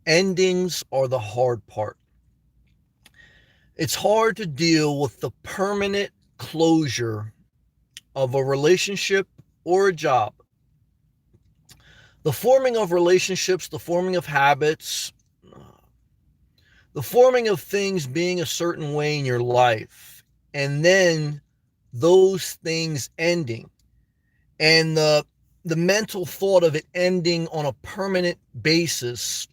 Endings are the hard part. It's hard to deal with the permanent closure of a relationship or a job. The forming of relationships, the forming of habits, the forming of things being a certain way in your life, and then those things ending, and the mental thought of it ending on a permanent basis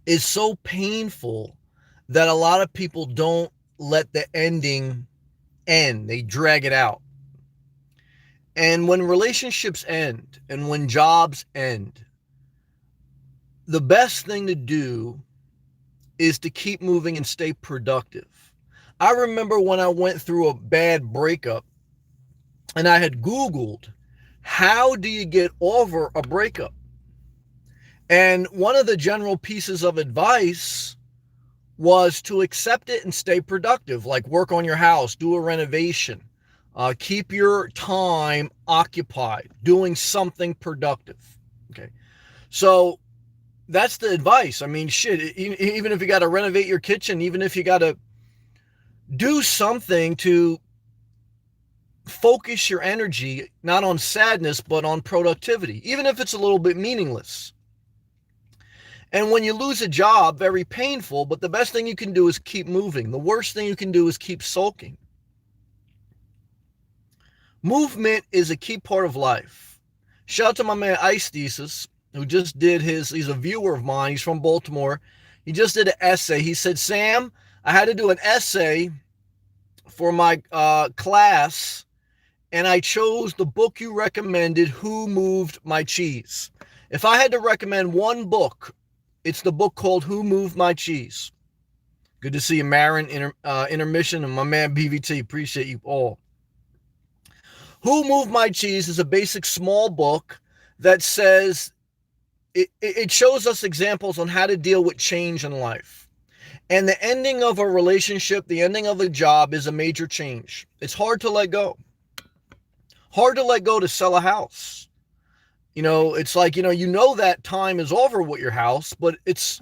is so painful that a lot of people don't let the ending end. They drag it out. And when relationships end and when jobs end, the best thing to do is to keep moving and stay productive. I remember when I went through a bad breakup and I had Googled, how do you get over a breakup? And one of the general pieces of advice was to accept it and stay productive, like work on your house, do a renovation, keep your time occupied, doing something productive. Okay. So that's the advice. I mean, shit, even if you got to renovate your kitchen, even if you got to do something to focus your energy, not on sadness, but on productivity, even if it's a little bit meaningless. And when you lose a job, very painful, but the best thing you can do is keep moving. The worst thing you can do is keep sulking. Movement is a key part of life. Shout out to my man Ice Thesis, who just did he's a viewer of mine. He's from Baltimore. He just did an essay. He said, Sam, I had to do an essay for my class, and I chose the book you recommended, Who Moved My Cheese. If I had to recommend one book, it's the book called Who Moved My Cheese. Good to see you, Marin, Intermission, and my man BVT. Appreciate you all. Who Moved My Cheese is a basic small book that says it shows us examples on how to deal with change in life. And the ending of a relationship, the ending of a job is a major change. It's hard to let go. Hard to let go to sell a house. It's like, that time is over with your house, but it's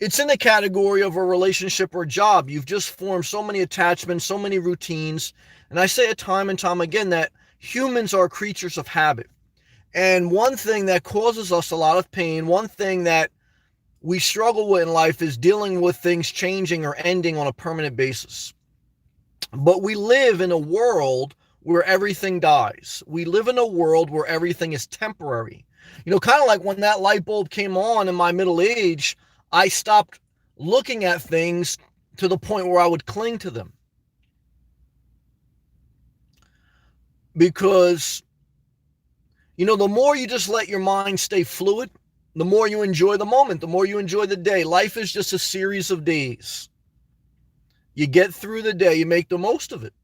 in the category of a relationship or a job. You've just formed so many attachments, so many routines. And I say it time and time again that humans are creatures of habit. And one thing that causes us a lot of pain, one thing that we struggle with in life is dealing with things changing or ending on a permanent basis. But we live in a world where everything dies. We live in a world where everything is temporary. Kind of like when that light bulb came on in my middle age, I stopped looking at things to the point where I would cling to them. Because, the more you just let your mind stay fluid, the more you enjoy the moment, the more you enjoy the day. Life is just a series of days. You get through the day, you make the most of it.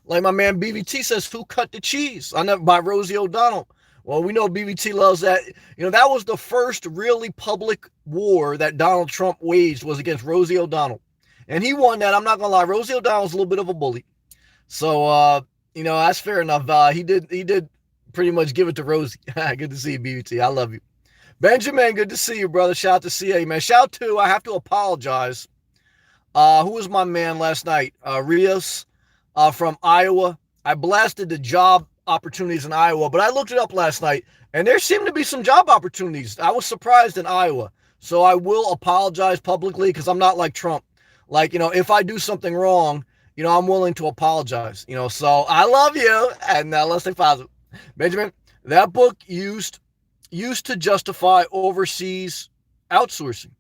Like my man BVT says, who cut the cheese? I never by Rosie O'Donnell. Well, we know BVT loves that. That was the first really public war that Donald Trump waged was against Rosie O'Donnell. And he won that. I'm not going to lie. Rosie O'Donnell's a little bit of a bully. So, that's fair enough. He did pretty much give it to Rosie. Good to see you, BVT. I love you. Benjamin, good to see you, brother. Shout out to CA, man. Shout out to, I have to apologize. Who was my man last night? Rios from Iowa. I blasted the job opportunities in Iowa, but I looked it up last night, and there seemed to be some job opportunities. I was surprised in Iowa. So I will apologize publicly because I'm not like Trump. Like, if I do something wrong, I'm willing to apologize. So I love you, and let's stay positive. Benjamin, that book used to justify overseas outsourcing.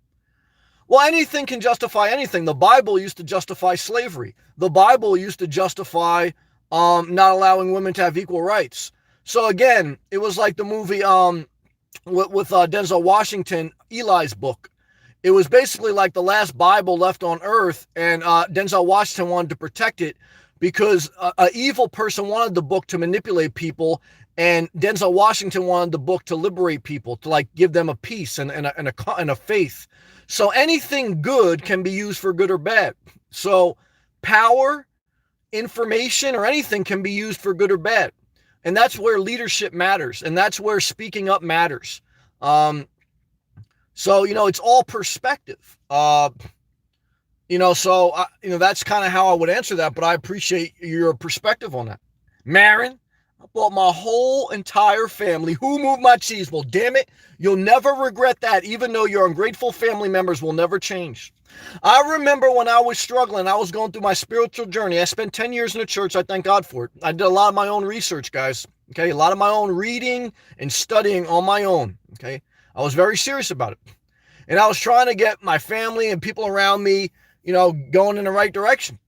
Well, anything can justify anything. The Bible used to justify slavery. The Bible used to justify not allowing women to have equal rights. So again, it was like the movie with Denzel Washington, Eli's book. It was basically like the last Bible left on earth, and Denzel Washington wanted to protect it because an evil person wanted the book to manipulate people, and Denzel Washington wanted the book to liberate people, to like give them a peace and a faith. So anything good can be used for good or bad. So power, information, or anything can be used for good or bad. And that's where leadership matters. And that's where speaking up matters. So, it's all perspective. That's kind of how I would answer that, but I appreciate your perspective on that. Marin, I bought my whole entire family. Who moved my cheese? Well, damn it, you'll never regret that, even though your ungrateful family members will never change. I remember when I was struggling, I was going through my spiritual journey. I spent 10 years in the church. I thank God for it. I did a lot of my own research, guys. Okay, a lot of my own reading and studying on my own. Okay, I was very serious about it. And I was trying to get my family and people around me, going in the right direction.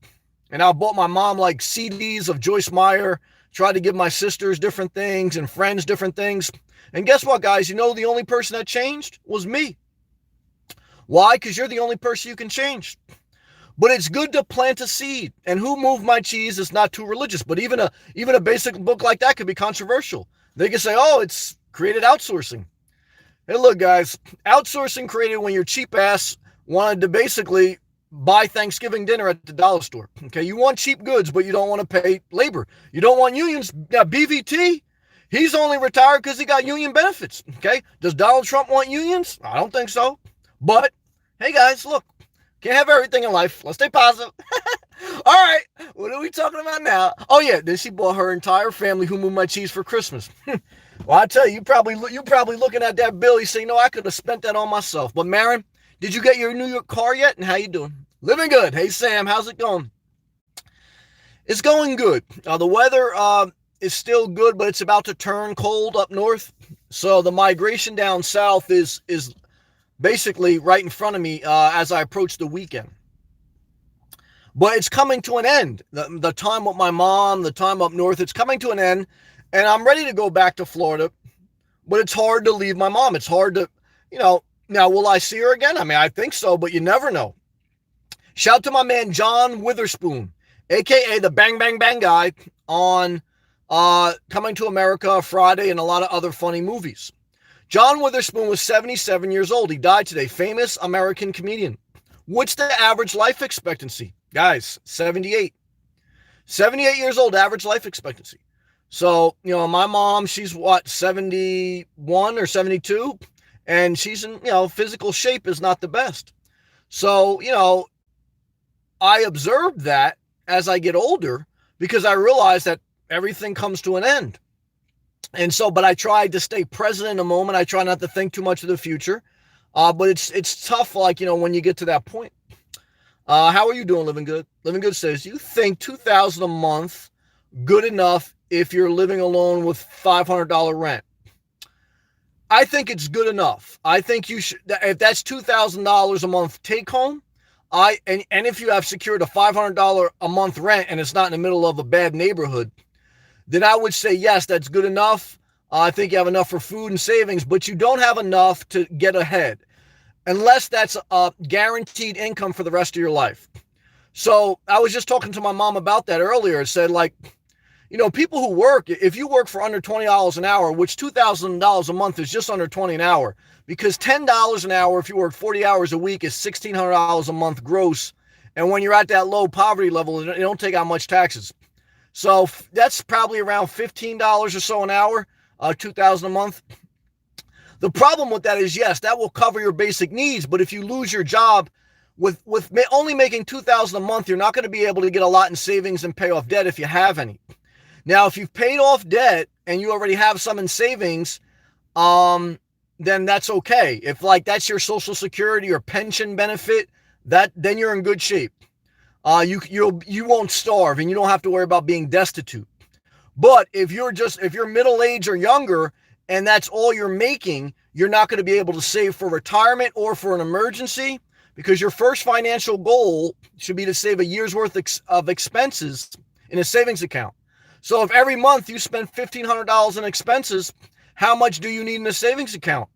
And I bought my mom like CDs of Joyce Meyer, tried to give my sisters different things and friends different things. And guess what, guys? The only person that changed was me. Why? Because you're the only person you can change. But it's good to plant a seed. And Who Moved My Cheese is not too religious. But even a basic book like that could be controversial. They could say, oh, it's created outsourcing. Hey, look, guys, outsourcing created when your cheap ass wanted to basically buy Thanksgiving dinner at the dollar store. Okay, you want cheap goods, but you don't want to pay labor. You don't want unions. Now, BVT, he's only retired because he got union benefits. Okay, does Donald Trump want unions? I don't think so. But, hey, guys, look, can't have everything in life. Let's stay positive. All right, what are we talking about now? Oh, yeah, then she bought her entire family Who Moved My Cheese for Christmas. Well, I tell you, you probably looking at that bill. You say, no, I could have spent that on myself. But Marin, did you get your New York car yet? And how you doing? Living good. Hey, Sam, how's it going? It's going good. The weather is still good, but it's about to turn cold up north. So the migration down south is basically right in front of me as I approach the weekend. But it's coming to an end. The time with my mom, the time up north, it's coming to an end. And I'm ready to go back to Florida, but it's hard to leave my mom. It's hard to, now will I see her again? I mean, I think so, but you never know. Shout out to my man, John Witherspoon, AKA the Bang Bang Bang guy on Coming to America Friday and a lot of other funny movies. John Witherspoon was 77 years old. He died today. Famous American comedian. What's the average life expectancy? Guys, 78. 78 years old, average life expectancy. So, my mom, she's 71 or 72, and she's in, physical shape is not the best. So, I observed that as I get older because I realized that everything comes to an end. And so, but I tried to stay present in the moment. I try not to think too much of the future. But it's tough, when you get to that point. How are you doing, Living Good? Living Good says, you think $2,000 a month good enough if you're living alone with $500 rent? I think it's good enough. I think you should, if that's $2,000 a month take home, and if you have secured a $500 a month rent and it's not in the middle of a bad neighborhood, then I would say, yes, that's good enough. I think you have enough for food and savings, but you don't have enough to get ahead unless that's a guaranteed income for the rest of your life. So I was just talking to my mom about that earlier. It said, people who work, if you work for under $20 an hour, which $2,000 a month is just under $20 an hour, because $10 an hour, if you work 40 hours a week, is $1,600 a month gross. And when you're at that low poverty level, it don't take out much taxes. So that's probably around $15 or so an hour, $2,000 a month. The problem with that is, yes, that will cover your basic needs. But if you lose your job with only making $2,000 a month, you're not going to be able to get a lot in savings and pay off debt if you have any. Now, if you've paid off debt and you already have some in savings, then that's okay. If that's your Social Security or pension benefit, then you're in good shape. You won't starve and you don't have to worry about being destitute. But if you're middle age or younger and that's all you're making, you're not going to be able to save for retirement or for an emergency, because your first financial goal should be to save a year's worth of expenses in a savings account. So if every month you spend $1,500 in expenses, how much do you need in a savings account?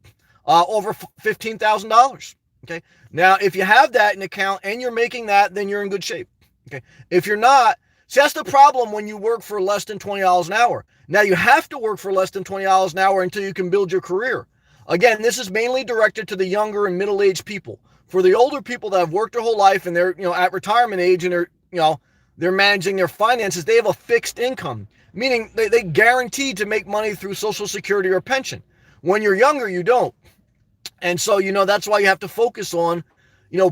Over $15,000. Okay. Now, if you have that in account and you're making that, then you're in good shape. Okay. If you're not, see, that's the problem when you work for less than $20 an hour. Now, you have to work for less than $20 an hour until you can build your career. Again, this is mainly directed to the younger and middle-aged people. For the older people that have worked their whole life and they're, at retirement age and they're managing their finances, they have a fixed income, meaning they guaranteed to make money through Social Security or pension. When you're younger, you don't. And so, that's why you have to focus on,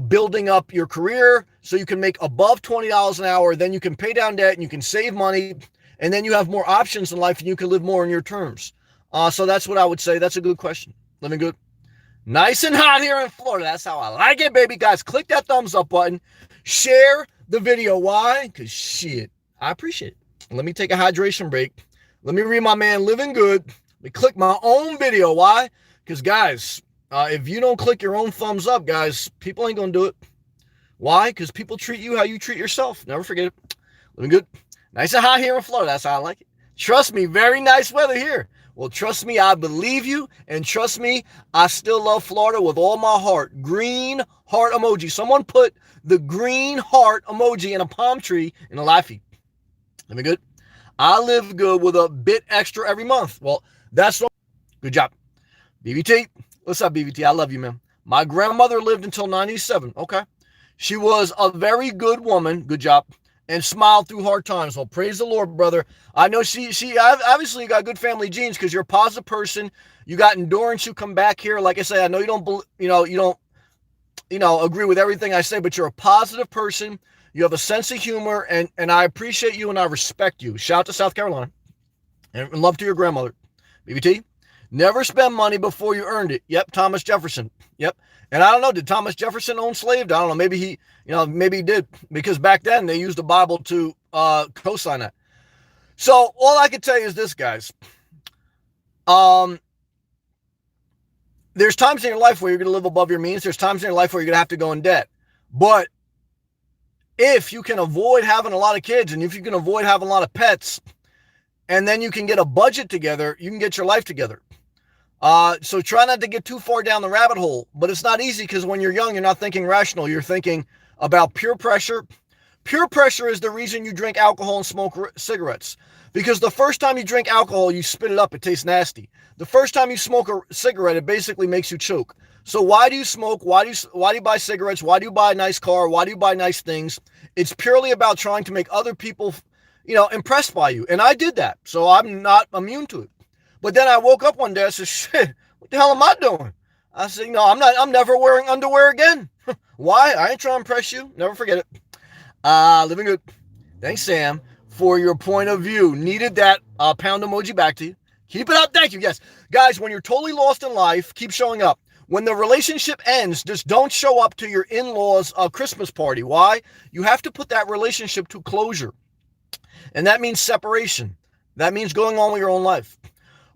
building up your career so you can make above $20 an hour. Then you can pay down debt and you can save money. And then you have more options in life and you can live more on your terms. So that's what I would say. That's a good question. Living good. Nice and hot here in Florida. That's how I like it, baby. Guys, click that thumbs up button. Share the video. Why? Because shit, I appreciate it. Let me take a hydration break. Let me read my man Living Good. Let me click my own video. Why? Because, guys, if you don't click your own thumbs up, guys, people ain't going to do it. Why? Because people treat you how you treat yourself. Never forget it. Living good. Nice and hot here in Florida. That's how I like it. Trust me, very nice weather here. Well, trust me, I believe you. And trust me, I still love Florida with all my heart. Green heart emoji. Someone put the green heart emoji in a palm tree in a live feed. Living good. I live good with a bit extra every month. Well, that's good job. BBT. What's up, BBT? I love you, man. My grandmother lived until 97. Okay. She was a very good woman. Good job. And smiled through hard times. Well, praise the Lord, brother. I know she obviously got good family genes because you're a positive person. You got endurance. You come back here. Like I say, I know you don't agree with everything I say, but you're a positive person. You have a sense of humor, and I appreciate you and I respect you. Shout out to South Carolina. And love to your grandmother. BBT. Never spend money before you earned it. Yep, Thomas Jefferson. Yep. And I don't know, did Thomas Jefferson own slaves? I don't know. Maybe he did. Because back then they used the Bible to co-sign that. So all I can tell you is this, guys. There's times in your life where you're going to live above your means. There's times in your life where you're going to have to go in debt. But if you can avoid having a lot of kids and if you can avoid having a lot of pets, and then you can get a budget together, you can get your life together. So try not to get too far down the rabbit hole, but it's not easy because when you're young, you're not thinking rational. You're thinking about peer pressure. Peer pressure is the reason you drink alcohol and smoke cigarettes. Because the first time you drink alcohol, you spit it up. It tastes nasty. The first time you smoke a cigarette, it basically makes you choke. So why do you smoke? Why do you buy cigarettes? Why do you buy a nice car? Why do you buy nice things? It's purely about trying to make other people, impressed by you. And I did that. So I'm not immune to it. But then I woke up one day, I said, shit, what the hell am I doing? I said, no, I'm never wearing underwear again. Why? I ain't trying to impress you. Never forget it. Living good. Thanks, Sam, for your point of view. Needed that pound emoji back to you. Keep it up. Thank you. Yes. Guys, when you're totally lost in life, keep showing up. When the relationship ends, just don't show up to your in-laws' Christmas party. Why? You have to put that relationship to closure. And that means separation. That means going on with your own life.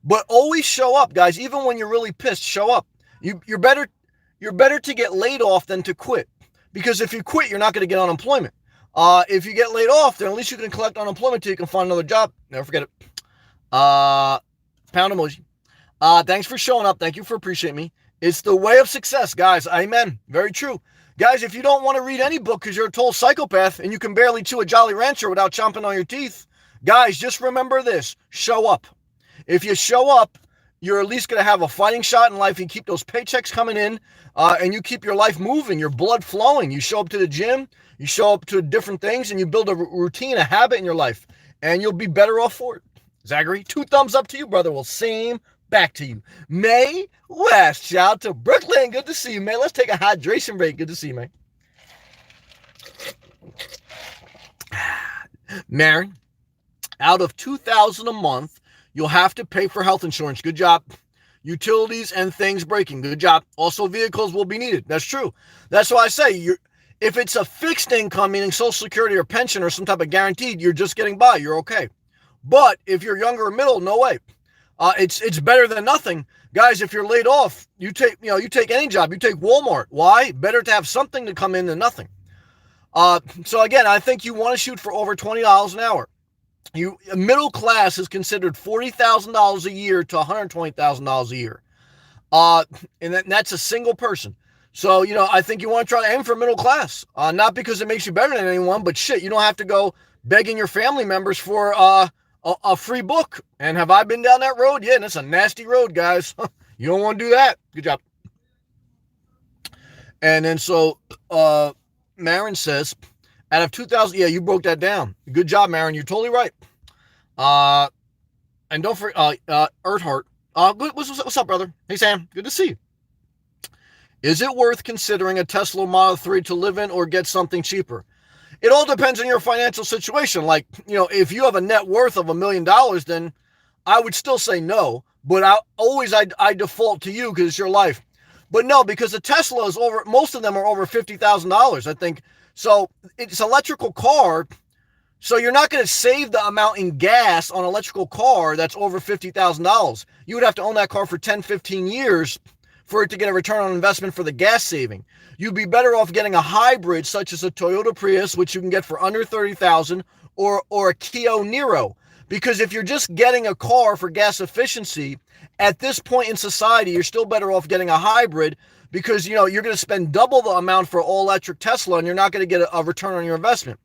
But always show up, guys. Even when you're really pissed, show up. You're better to get laid off than to quit. Because if you quit, you're not going to get unemployment. If you get laid off, then at least you can collect unemployment till you can find another job. Never forget it. Pound emoji. Thanks for showing up. Thank you for appreciating me. It's the way of success, guys. Amen. Very true. Guys, if you don't want to read any book because you're a total psychopath and you can barely chew a Jolly Rancher without chomping on your teeth, guys, just remember this. Show up. If you show up, you're at least going to have a fighting shot in life. You keep those paychecks coming in, and you keep your life moving, your blood flowing. You show up to the gym, you show up to different things, and you build a routine, a habit in your life, and you'll be better off for it. Zachary, 2 thumbs up to you, brother. Well, same back to you. May West, shout out to Brooklyn. Good to see you, man. Let's take a hydration break. Good to see you, man. Mary, out of $2,000 a month, you'll have to pay for health insurance. Good job. Utilities and things breaking. Good job. Also, vehicles will be needed. That's true. That's why I say if it's a fixed income, meaning Social Security or pension or some type of guaranteed, you're just getting by. You're okay. But if you're younger or middle, no way. It's better than nothing. Guys, if you're laid off, you take any job. You take Walmart. Why? Better to have something to come in than nothing. So again, I think you want to shoot for over $20 an hour. Middle class is considered $40,000 a year to $120,000 a year. And that's a single person. So, I think you want to try to aim for middle class. Not because it makes you better than anyone, but shit, you don't have to go begging your family members for a free book. And have I been down that road? Yeah, and it's a nasty road, guys. You don't want to do that. Good job. And then so Marin says, out of 2,000, yeah, you broke that down. Good job, Marin. You're totally right. And don't forget, Earthheart. What's up, brother? Hey, Sam. Good to see you. Is it worth considering a Tesla Model 3 to live in or get something cheaper? It all depends on your financial situation. Like, if you have a net worth of $1 million, then I would still say no. But I default to you because it's your life. But no, because the Tesla is most of them are over $50,000, I think. So it's an electrical car. So you're not going to save the amount in gas on an electrical car that's over $50,000. You would have to own that car for 10, 15 years for it to get a return on investment for the gas saving. You'd be better off getting a hybrid such as a Toyota Prius, which you can get for under $30,000, or a Kia Niro. Because if you're just getting a car for gas efficiency, at this point in society, you're still better off getting a hybrid because, you're going to spend double the amount for all electric Tesla and you're not going to get a return on your investment.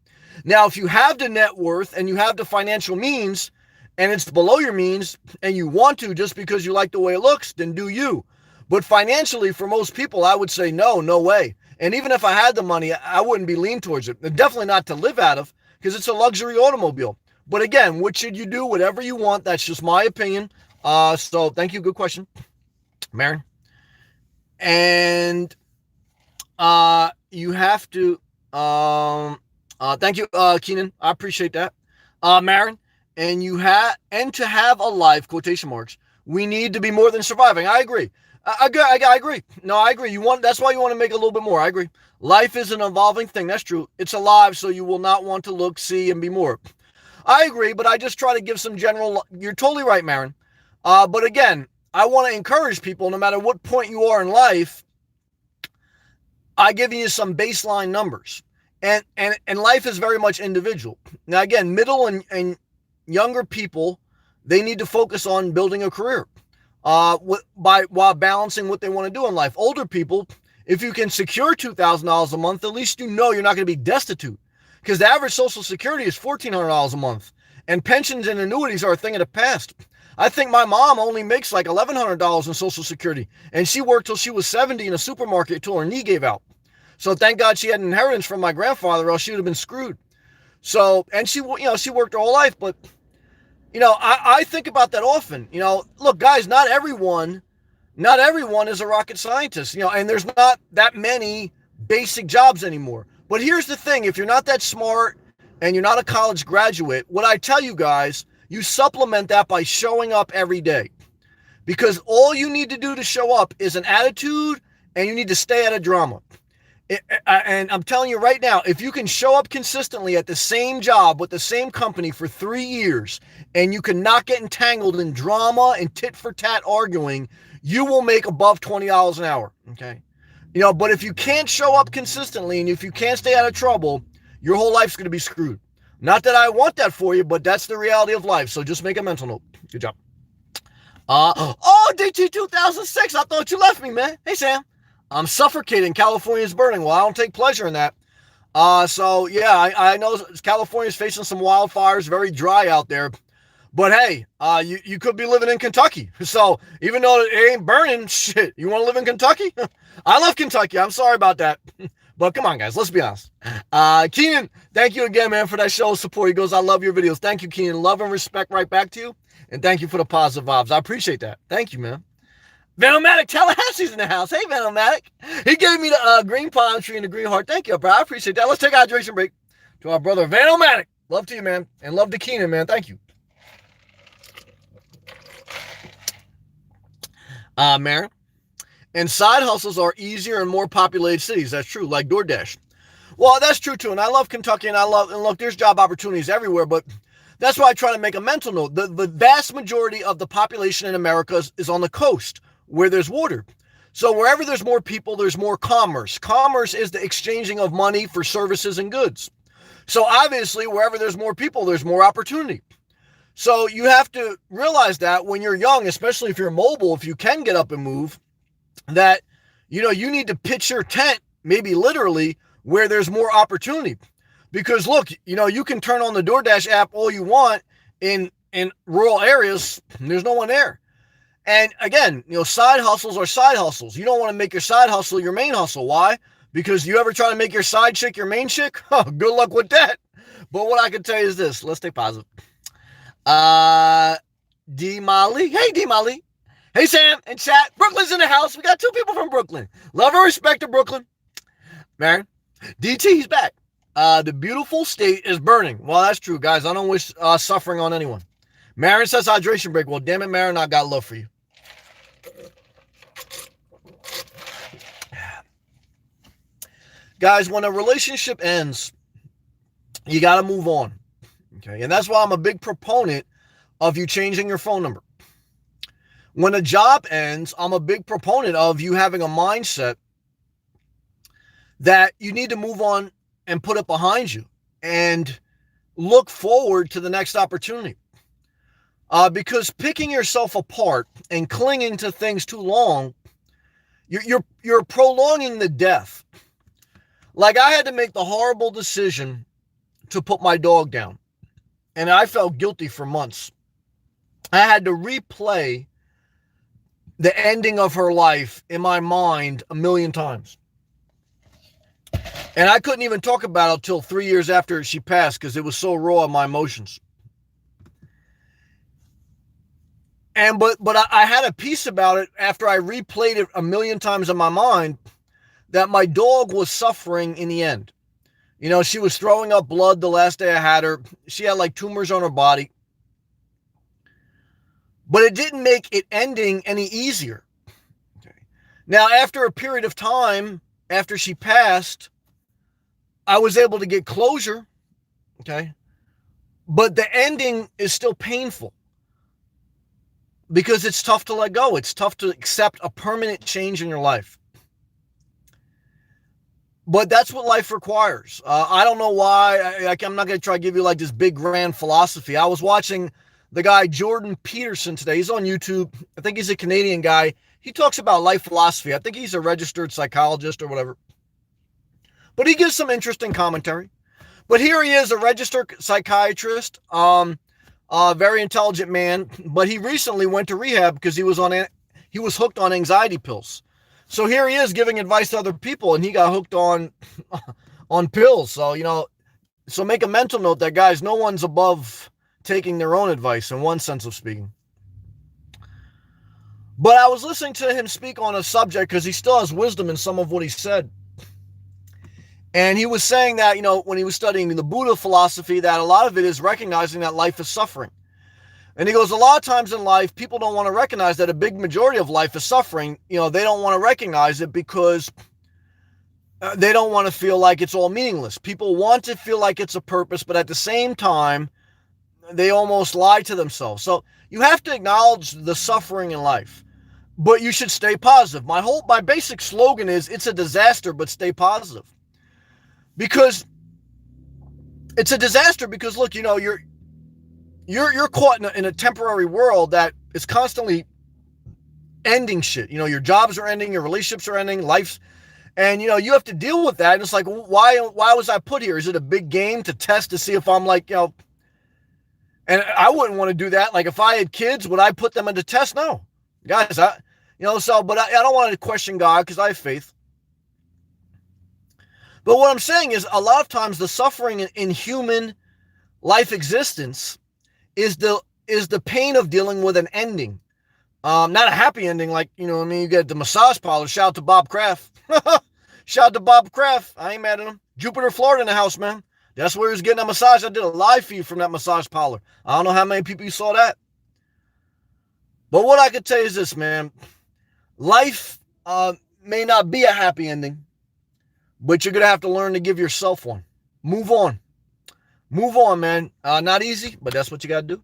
Now, if you have the net worth and you have the financial means and it's below your means and you want to just because you like the way it looks, then do you. But financially, for most people, I would say no way. And even if I had the money, I wouldn't be leaning towards it. Definitely not to live out of because it's a luxury automobile. But again, what should you do? Whatever you want. That's just my opinion. So thank you. Good question, Marin. And you have to thank you, Keenan. I appreciate that. Marin, and to have a life, quotation marks, we need to be more than surviving. I agree. I agree. No, I agree. That's why you want to make a little bit more. I agree. Life is an evolving thing. That's true. It's alive, so you will not want to look, see, and be more. I agree, but I just try to give some general. You're totally right, Marin. But again, I want to encourage people, no matter what point you are in life, I give you some baseline numbers. And life is very much individual. Now, again, middle and younger people, they need to focus on building a career while balancing what they want to do in life. Older people, if you can secure $2,000 a month, at least you're not going to be destitute. Because the average Social Security is $1,400 a month. And pensions and annuities are a thing of the past. I think my mom only makes like $1,100 in Social Security. And she worked till she was 70 in a supermarket till her knee gave out. So thank God she had an inheritance from my grandfather, or else she would have been screwed. So, and she worked her whole life. But, I think about that often. Look, guys, not everyone is a rocket scientist, and there's not that many basic jobs anymore. But here's the thing. If you're not that smart and you're not a college graduate, what I tell you guys, you supplement that by showing up every day. Because all you need to do to show up is an attitude, and you need to stay out of drama. And I'm telling you right now, if you can show up consistently at the same job with the same company for 3 years, and you can not get entangled in drama and tit for tat arguing, you will make above $20 an hour. Okay. But if you can't show up consistently and if you can't stay out of trouble, your whole life's going to be screwed. Not that I want that for you, but that's the reality of life. So just make a mental note. Good job. DT 2006. I thought you left me, man. Hey, Sam. I'm suffocating. California's burning. Well, I don't take pleasure in that. So yeah, I know California's facing some wildfires, very dry out there. But hey, you could be living in Kentucky. So even though it ain't burning, shit, you want to live in Kentucky? I love Kentucky. I'm sorry about that. But come on, guys, let's be honest. Keenan, thank you again, man, for that show of support. He goes, I love your videos. Thank you, Keenan. Love and respect right back to you. And thank you for the positive vibes. I appreciate that. Thank you, man. Vanomatic Tallahassee's in the house. Hey, Vanomatic. He gave me the green palm tree and the green heart. Thank you, bro. I appreciate that. Let's take a hydration break to our brother Vanomatic. Love to you, man. And love to Keenan, man. Thank you. Marin. And side hustles are easier in more populated cities. That's true, like DoorDash. Well, that's true, too. And I love Kentucky, and look, there's job opportunities everywhere, but that's why I try to make a mental note. The vast majority of the population in America is on the coast, where there's water. So wherever there's more people, there's more commerce. Commerce is the exchanging of money for services and goods. So obviously, wherever there's more people, there's more opportunity. So you have to realize that when you're young, especially if you're mobile, if you can get up and move, that, you need to pitch your tent, maybe literally, where there's more opportunity. Because look, you can turn on the DoorDash app all you want in rural areas, and there's no one there. And again, side hustles are side hustles. You don't want to make your side hustle your main hustle. Why? Because you ever try to make your side chick your main chick? Oh, good luck with that. But what I can tell you is this. Let's stay positive. D. Molly. Hey, D. Molly. Hey, Sam, in chat. Brooklyn's in the house. We got 2 people from Brooklyn. Love and respect to Brooklyn. Man, DT's back. The beautiful state is burning. Well, that's true, guys. I don't wish suffering on anyone. Marin says hydration break. Well, damn it, Marin, I got love for you. Guys, when a relationship ends, you got to move on. Okay, and that's why I'm a big proponent of you changing your phone number. When a job ends, I'm a big proponent of you having a mindset that you need to move on and put it behind you and look forward to the next opportunity. Because picking yourself apart and clinging to things too long, you're prolonging the death. Like, I had to make the horrible decision to put my dog down, and I felt guilty for months. I had to replay the ending of her life in my mind a million times. And I couldn't even talk about it till 3 years after she passed because it was so raw in my emotions. But I had a piece about it after I replayed it a million times in my mind that my dog was suffering in the end. You know, she was throwing up blood the last day I had her. She had like tumors on her body. But it didn't make it ending any easier. Okay. Now, after a period of time, after she passed, I was able to get closure. Okay. But the ending is still painful because it's tough to let go. It's tough to accept a permanent change in your life. But that's what life requires. I don't know why. I'm not going to try to give you like this big grand philosophy. I was watching the guy Jordan Peterson today. He's on YouTube. I think he's a Canadian guy. He talks about life philosophy. I think he's a registered psychologist or whatever. But he gives some interesting commentary. But here he is, a registered psychiatrist, very intelligent man. But he recently went to rehab because he was hooked on anxiety pills. So here he is giving advice to other people, and he got hooked on pills. So, you know, so make a mental note that, guys, no one's above taking their own advice in one sense of speaking. But I was listening to him speak on a subject because he still has wisdom in some of what he said. And he was saying that, you know, when he was studying the Buddha philosophy, that a lot of it is recognizing that life is suffering. And he goes, a lot of times in life, people don't want to recognize that a big majority of life is suffering. You know, they don't want to recognize it because they don't want to feel like it's all meaningless. People want to feel like it's a purpose, but at the same time, they almost lie to themselves. So you have to acknowledge the suffering in life, but you should stay positive. My basic slogan is, it's a disaster, but stay positive. Because it's a disaster because, look, you know, you're caught in a temporary world that is constantly ending shit. You know, your jobs are ending, your relationships are ending, and, you know, you have to deal with that. And it's like, why was I put here? Is it a big game to test to see if I'm like, you know, and I wouldn't want to do that. Like, if I had kids, would I put them into test? No, guys, but I don't want to question God because I have faith. But what I'm saying is, a lot of times the suffering in human life existence is the pain of dealing with an ending. Not a happy ending, like, you know what I mean? You get the massage parlor. Shout out to Bob Kraft. Shout out to Bob Kraft. I ain't mad at him. Jupiter, Florida in the house, man. That's where he was getting a massage. I did a live feed from that massage parlor. I don't know how many people you saw that. But what I could tell you is this, man. Life may not be a happy ending, but you're going to have to learn to give yourself one. Move on. Move on, man. Not easy, but that's what you got to do.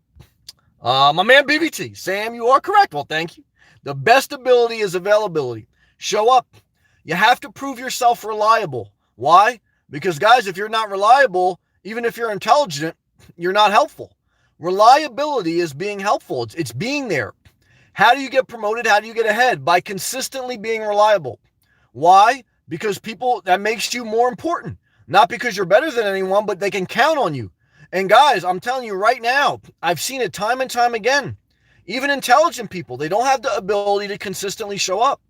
My man BBT, Sam, you are correct. Well, thank you. The best ability is availability. Show up. You have to prove yourself reliable. Why? Because, guys, if you're not reliable, even if you're intelligent, you're not helpful. Reliability is being helpful. It's being there. How do you get promoted? How do you get ahead? By consistently being reliable. Why? Because that makes you more important. Not because you're better than anyone, but they can count on you. And guys, I'm telling you right now, I've seen it time and time again. Even intelligent people, they don't have the ability to consistently show up.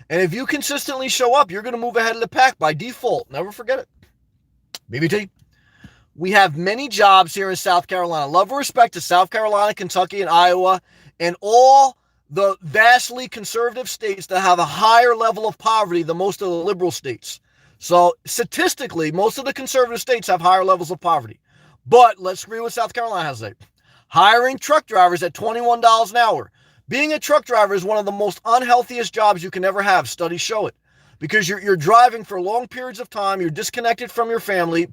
And if you consistently show up, you're going to move ahead of the pack by default. Never forget it. BBT. We have many jobs here in South Carolina. Love and respect to South Carolina, Kentucky, and Iowa, and all the vastly conservative states that have a higher level of poverty than most of the liberal states. So statistically, most of the conservative states have higher levels of poverty. But let's agree what South Carolina has to say. Hiring truck drivers at $21 an hour. Being a truck driver is one of the most unhealthiest jobs you can ever have. Studies show it. Because you're driving for long periods of time. You're disconnected from your family.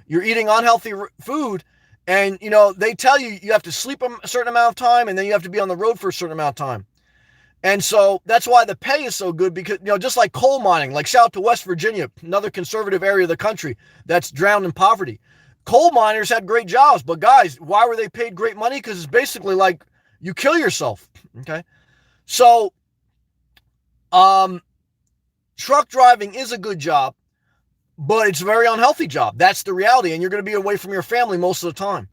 You're eating unhealthy food. And, they tell you you have to sleep a certain amount of time, and then you have to be on the road for a certain amount of time. And so that's why the pay is so good, because, just like coal mining, like shout out to West Virginia, another conservative area of the country that's drowned in poverty. Coal miners had great jobs, but guys, why were they paid great money? Because it's basically like you kill yourself. Okay. So, truck driving is a good job, but it's a very unhealthy job. That's the reality. And you're going to be away from your family most of the time.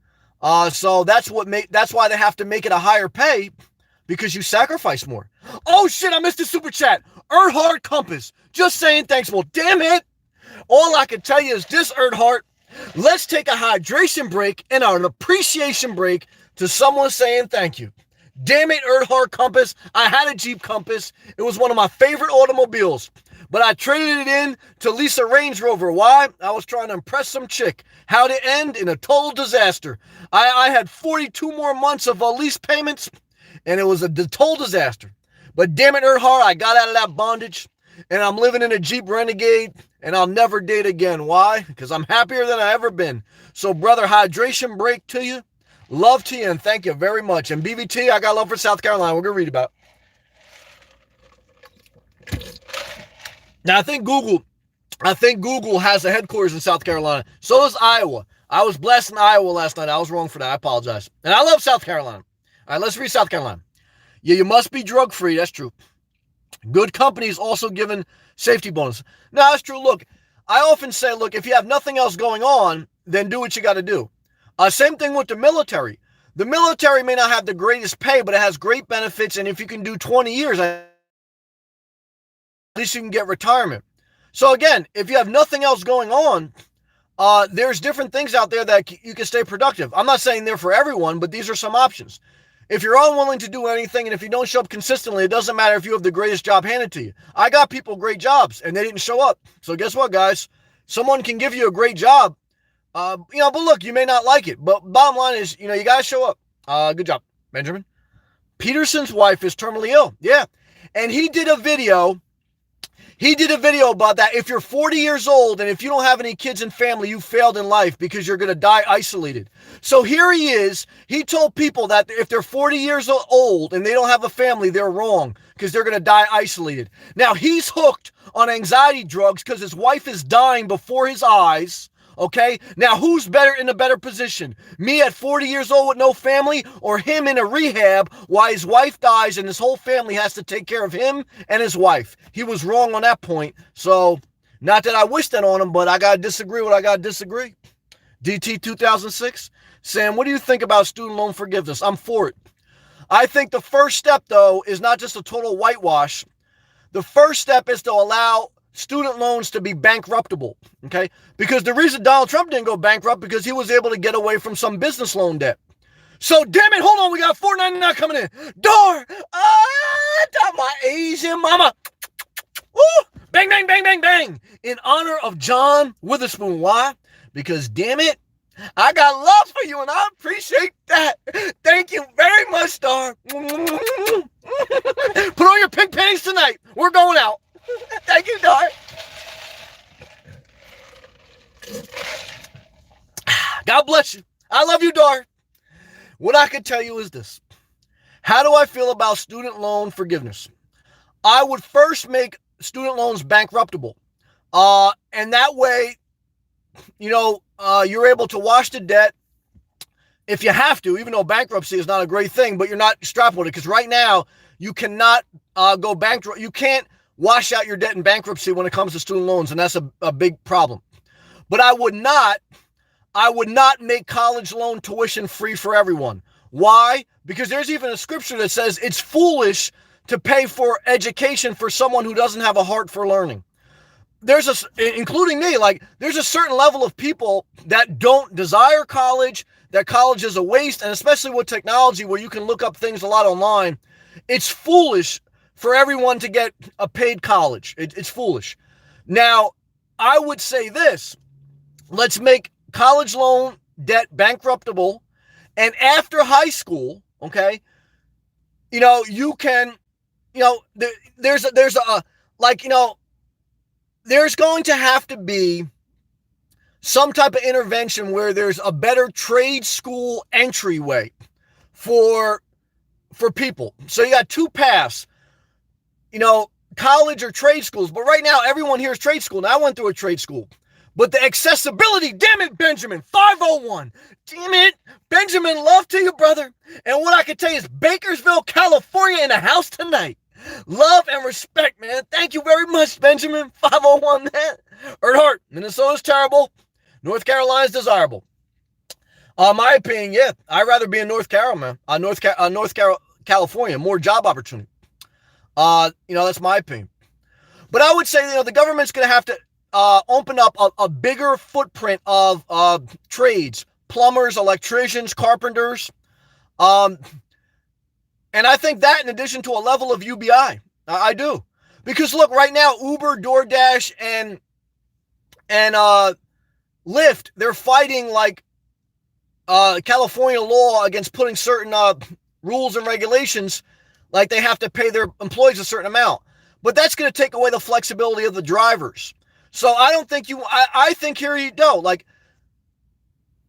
So that's why they have to make it a higher pay, because you sacrifice more. Oh shit, I missed the super chat. Earnhardt Compass. Just saying thanks. Well, damn it. All I can tell you is this, Earnhardt. Let's take a hydration break and an appreciation break to someone saying thank you. Damn it, Earnhardt Compass. I had a Jeep Compass. It was one of my favorite automobiles. But I traded it in to lease a Range Rover. Why? I was trying to impress some chick. How'd it end? In a total disaster. I had 42 more months of lease payments, and it was a total disaster. But damn it, Earnhardt, I got out of that bondage, and I'm living in a Jeep Renegade, and I'll never date again. Why? Because I'm happier than I ever been. So, brother, hydration break to you. Love to you, and thank you very much. And BVT, I got love for South Carolina. We're going to read about it. Now, I think Google has a headquarters in South Carolina. So does Iowa. I was blessed in Iowa last night. I was wrong for that. I apologize. And I love South Carolina. All right, let's read South Carolina. Yeah, you must be drug-free. That's true. Good companies also given safety bonus. No, that's true. Look, I often say, look, if you have nothing else going on, then do what you got to do. Same thing with the military. The military may not have the greatest pay, but it has great benefits. And if you can do 20 years, at least you can get retirement. So again, if you have nothing else going on, there's different things out there that you can stay productive. I'm not saying they're for everyone, but these are some options. If you're unwilling to do anything, and if you don't show up consistently, it doesn't matter if you have the greatest job handed to you. I got people great jobs, and they didn't show up. So guess what, guys? Someone can give you a great job, but look, you may not like it. But bottom line is, you got to show up. Good job, Benjamin. Peterson's wife is terminally ill. Yeah. And he did a video about that. If you're 40 years old and if you don't have any kids and family, you failed in life because you're going to die isolated. So here he is. He told people that if they're 40 years old and they don't have a family, they're wrong because they're going to die isolated. Now, he's hooked on anxiety drugs because his wife is dying before his eyes. Okay, now who's in a better position? Me at 40 years old with no family, or him in a rehab while his wife dies and his whole family has to take care of him and his wife? He was wrong on that point. So, not that I wish that on him, but I got to disagree what I got to disagree. DT 2006, Sam, what do you think about student loan forgiveness? I'm for it. I think the first step, though, is not just a total whitewash. The first step is to allow student loans to be bankruptable, okay? Because the reason Donald Trump didn't go bankrupt because he was able to get away from some business loan debt. So, damn it, hold on, we got $4.99 coming in. Door! My Asian mama. Woo! Bang, bang, bang, bang, bang. In honor of John Witherspoon. Why? Because, damn it, I got love for you, and I appreciate that. Thank you very much, Star. Put on your pink panties tonight. We're going out. Thank you, Dar. God bless you. I love you, Dar. What I can tell you is this. How do I feel about student loan forgiveness? I would first make student loans bankruptable. And that way, you're able to wash the debt if you have to, even though bankruptcy is not a great thing, but you're not strapped with it. Because right now, you cannot go bankrupt. You can't wash out your debt in bankruptcy when it comes to student loans, and that's a big problem. But I would not make college loan tuition free for everyone. Why? Because there's even a scripture that says it's foolish to pay for education for someone who doesn't have a heart for learning. Including me, there's a certain level of people that don't desire college, that college is a waste, and especially with technology where you can look up things a lot online. It's foolish for everyone to get a paid college. It's foolish. Now, I would say this. Let's make college loan debt bankruptable. And after high school, okay, you can, there's going to have to be some type of intervention where there's a better trade school entryway for people. So you got two paths, college or trade schools. But right now, everyone here is trade school. Now, I went through a trade school. But the accessibility, damn it, Benjamin, 501. Damn it, Benjamin, love to you, brother. And what I can tell you is Bakersville, California in the house tonight. Love and respect, man. Thank you very much, Benjamin, 501, man. Earnhardt, Minnesota's terrible. North Carolina's desirable. My opinion, yeah, I'd rather be in North Carolina, California, more job opportunity. That's my opinion. But I would say, the government's going to have to open up a bigger footprint of trades, plumbers, electricians, carpenters. And I think that in addition to a level of UBI, I do. Because look, right now, Uber, DoorDash, and Lyft, they're fighting like California law against putting certain rules and regulations, like they have to pay their employees a certain amount. But that's going to take away the flexibility of the drivers. So I don't think I think here you go. Like,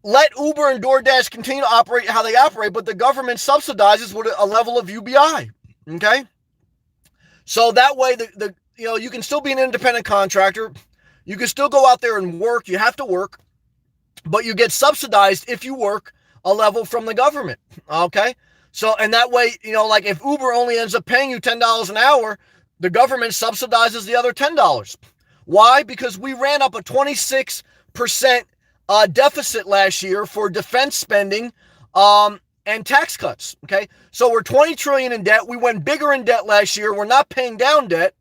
let Uber and DoorDash continue to operate how they operate, but the government subsidizes with a level of UBI. Okay? So that way you can still be an independent contractor. You can still go out there and work. You have to work, but you get subsidized if you work a level from the government. Okay? So, and that way, like if Uber only ends up paying you $10 an hour, the government subsidizes the other $10. Why? Because we ran up a 26% deficit last year for defense spending and tax cuts. Okay, so we're $20 trillion in debt. We went bigger in debt last year. We're not paying down debt.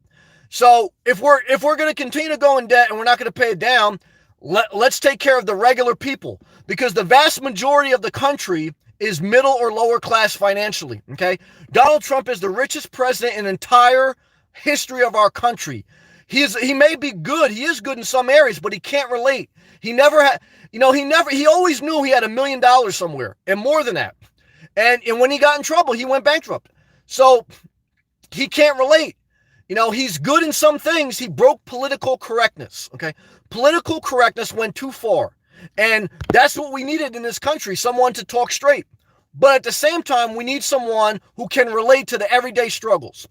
So if we're going to continue to go in debt and we're not going to pay it down, let's take care of the regular people, because the vast majority of the country is middle or lower class financially. Okay, Donald Trump is the richest president in the entire history of our country. He may be good. He is good in some areas, but he can't relate. He never had, he always knew he had $1 million somewhere and more than that. And when he got in trouble, he went bankrupt. So he can't relate. He's good in some things. He broke political correctness. Okay. Political correctness went too far. And that's what we needed in this country. Someone to talk straight. But at the same time, we need someone who can relate to the everyday struggles.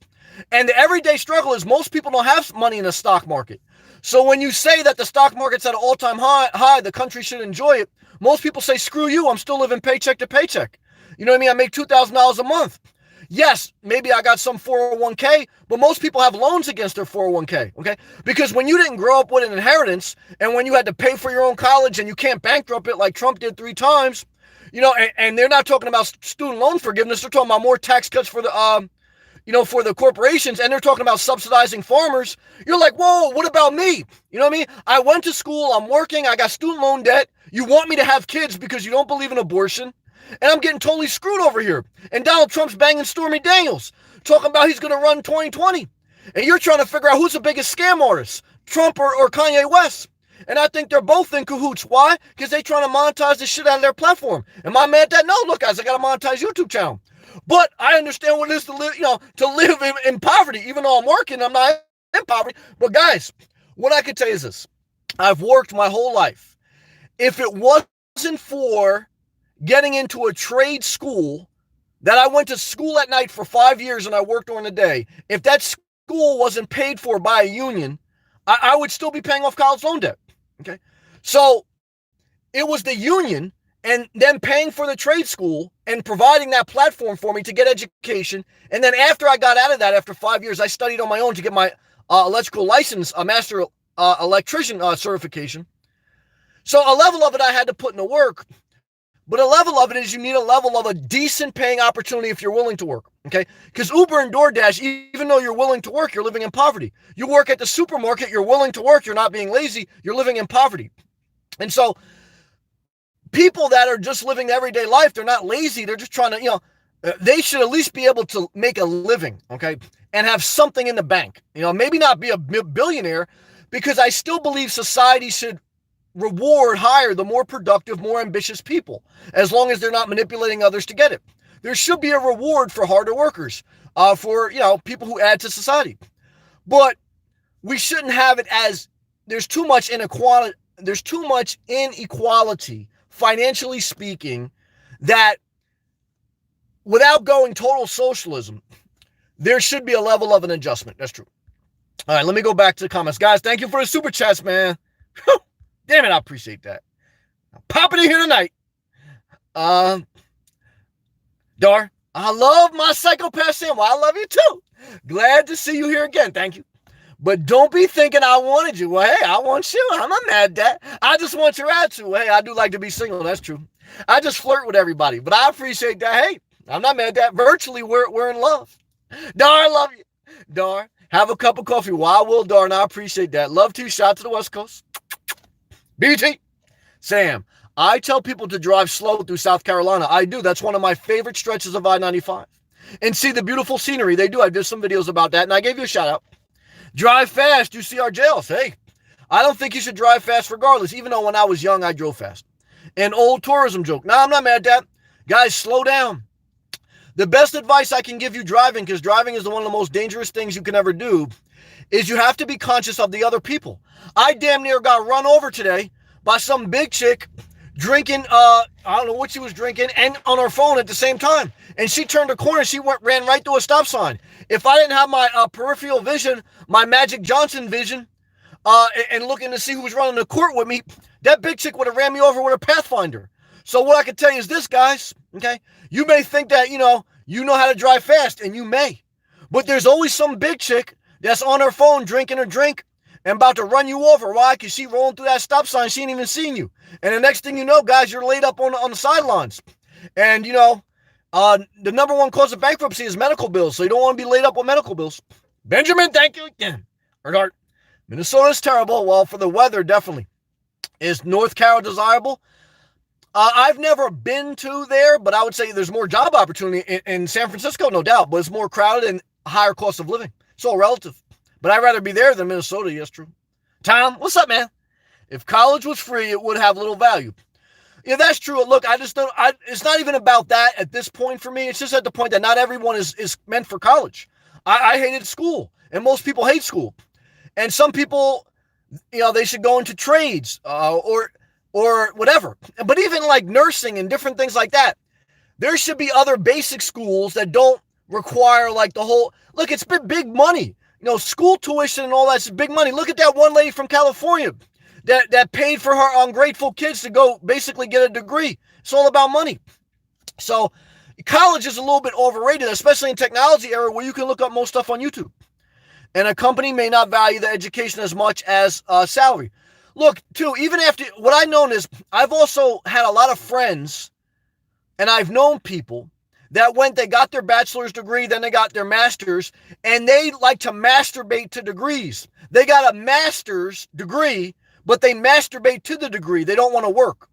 And the everyday struggle is most people don't have money in the stock market. So when you say that the stock market's at an all-time high, the country should enjoy it, most people say, screw you, I'm still living paycheck to paycheck. You know what I mean? I make $2,000 a month. Yes, maybe I got some 401k, but most people have loans against their 401k, okay? Because when you didn't grow up with an inheritance, and when you had to pay for your own college and you can't bankrupt it like Trump did 3 times, and they're not talking about student loan forgiveness, they're talking about more tax cuts for the for the corporations, and they're talking about subsidizing farmers. You're like, whoa, what about me? You know what I mean? I went to school, I'm working, I got student loan debt. You want me to have kids because you don't believe in abortion, and I'm getting totally screwed over here. And Donald Trump's banging Stormy Daniels, talking about he's going to run 2020. And you're trying to figure out who's the biggest scam artist, Trump or Kanye West. And I think they're both in cahoots. Why? Because they're trying to monetize the shit out of their platform. Am I mad at that? No, look, guys, I got to monetize YouTube channel. But I understand what it is to live, in poverty. Even though I'm working, I'm not in poverty. But guys, what I can tell you is this. I've worked my whole life. If it wasn't for getting into a trade school, that I went to school at night for 5 years and I worked during the day, if that school wasn't paid for by a union, I would still be paying off college loan debt. Okay. So it was the union and them paying for the trade school and providing that platform for me to get education. And then after I got out of that, after 5 years, I studied on my own to get my electrical license, a master electrician certification. So a level of it I had to put into work, but a level of it is you need a level of a decent paying opportunity if you're willing to work, okay? Because Uber and DoorDash, even though you're willing to work, you're living in poverty. You work at the supermarket, you're willing to work, you're not being lazy, you're living in poverty. And so people that are just living everyday life, they're not lazy, they're just trying to, They should at least be able to make a living, okay, and have something in the bank. Maybe not be a billionaire, because I still believe society should reward higher the more productive, more ambitious people, as long as they're not manipulating others to get it. There should be a reward for harder workers, for people who add to society. But we shouldn't have it as there's too much inequality. There's too much inequality, financially speaking, that without going total socialism, there should be a level of an adjustment. That's true. All right, let me go back to the comments. Guys, thank you for the super chats, man. Damn it, I appreciate that. I'm popping in here tonight. Dar, I love my psychopath Sam. Well, I love you too. Glad to see you here again. Thank you. But don't be thinking I wanted you. Well, hey, I want you. I'm not mad at that. I just want your attitude. Hey, I do like to be single. That's true. I just flirt with everybody. But I appreciate that. Hey, I'm not mad at that. Virtually, we're in love. Dar, I love you. Dar, have a cup of coffee. Well, I will, Dar, and I appreciate that. Love to. Shout to the West Coast. BT. Sam, I tell people to drive slow through South Carolina. I do. That's one of my favorite stretches of I-95. And see the beautiful scenery. They do. I did some videos about that, and I gave you a shout out. Drive fast. You see our jails. Hey, I don't think you should drive fast regardless, even though when I was young, I drove fast. An old tourism joke. No, I'm not mad at that. Guys, slow down. The best advice I can give you driving, because driving is one of the most dangerous things you can ever do, is you have to be conscious of the other people. I damn near got run over today by some big chick drinking, I don't know what she was drinking, and on her phone at the same time. And she turned a corner, she ran right through a stop sign. If I didn't have my peripheral vision, my Magic Johnson vision, and looking to see who was running the court with me, that big chick would have ran me over with a Pathfinder. So what I can tell you is this, guys, okay? You may think that, you know how to drive fast, and you may. But there's always some big chick that's on her phone drinking her drink and about to run you over. Why? Because she rolling through that stop sign, she ain't even seen you. And the next thing you know, guys, you're laid up on the sidelines. And, the number one cause of bankruptcy is medical bills, so you don't want to be laid up with medical bills. Benjamin, thank you again. Erdart, Minnesota's terrible. Well, for the weather, definitely. Is North Carolina desirable? I've never been to there, but I would say there's more job opportunity in San Francisco, no doubt, but it's more crowded and higher cost of living. It's all relative. But I'd rather be there than Minnesota, yes, true. Tom, what's up, man? If college was free, it would have little value. Yeah, that's true. Look, it's not even about that at this point for me. It's just at the point that not everyone is meant for college. I hated school, and most people hate school. And some people, they should go into trades or whatever. But even like nursing and different things like that, there should be other basic schools that don't require like the whole, look, it's big money. School tuition and all that's big money. Look at that one lady from California that paid for her ungrateful kids to go basically get a degree. It's all about money. So college is a little bit overrated, especially in technology era where you can look up most stuff on YouTube. And a company may not value the education as much as salary. Look, too, even after what I've known is I've also had a lot of friends and I've known people that they got their bachelor's degree, then they got their master's, and they like to masturbate to degrees. They got a master's degree, but they masturbate to the degree. They don't want to work.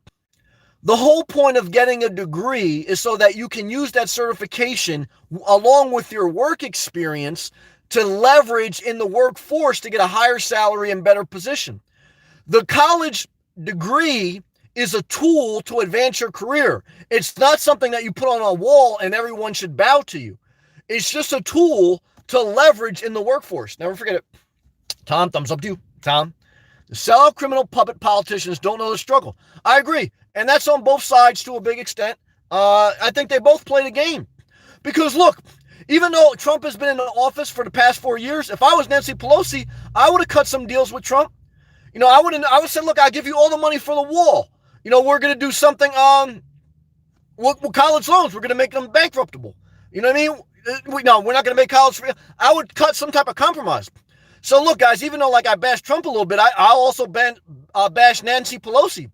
The whole point of getting a degree is so that you can use that certification along with your work experience to leverage in the workforce to get a higher salary and better position. The college degree is a tool to advance your career. It's not something that you put on a wall and everyone should bow to you. It's just a tool to leverage in the workforce. Never forget it. Tom, thumbs up to you. Tom, the sellout criminal puppet politicians don't know the struggle. I agree. And that's on both sides to a big extent. I think they both play the game. Because look, even though Trump has been in the office for the past 4 years, if I was Nancy Pelosi, I would have cut some deals with Trump. I would say, look, I'll give you all the money for the wall. We're going to do something with college loans. We're going to make them bankruptable. You know what I mean? No, we're not going to make college free. I would cut some type of compromise. So look, guys, even though like I bashed Trump a little bit, I'll also bash Nancy Pelosi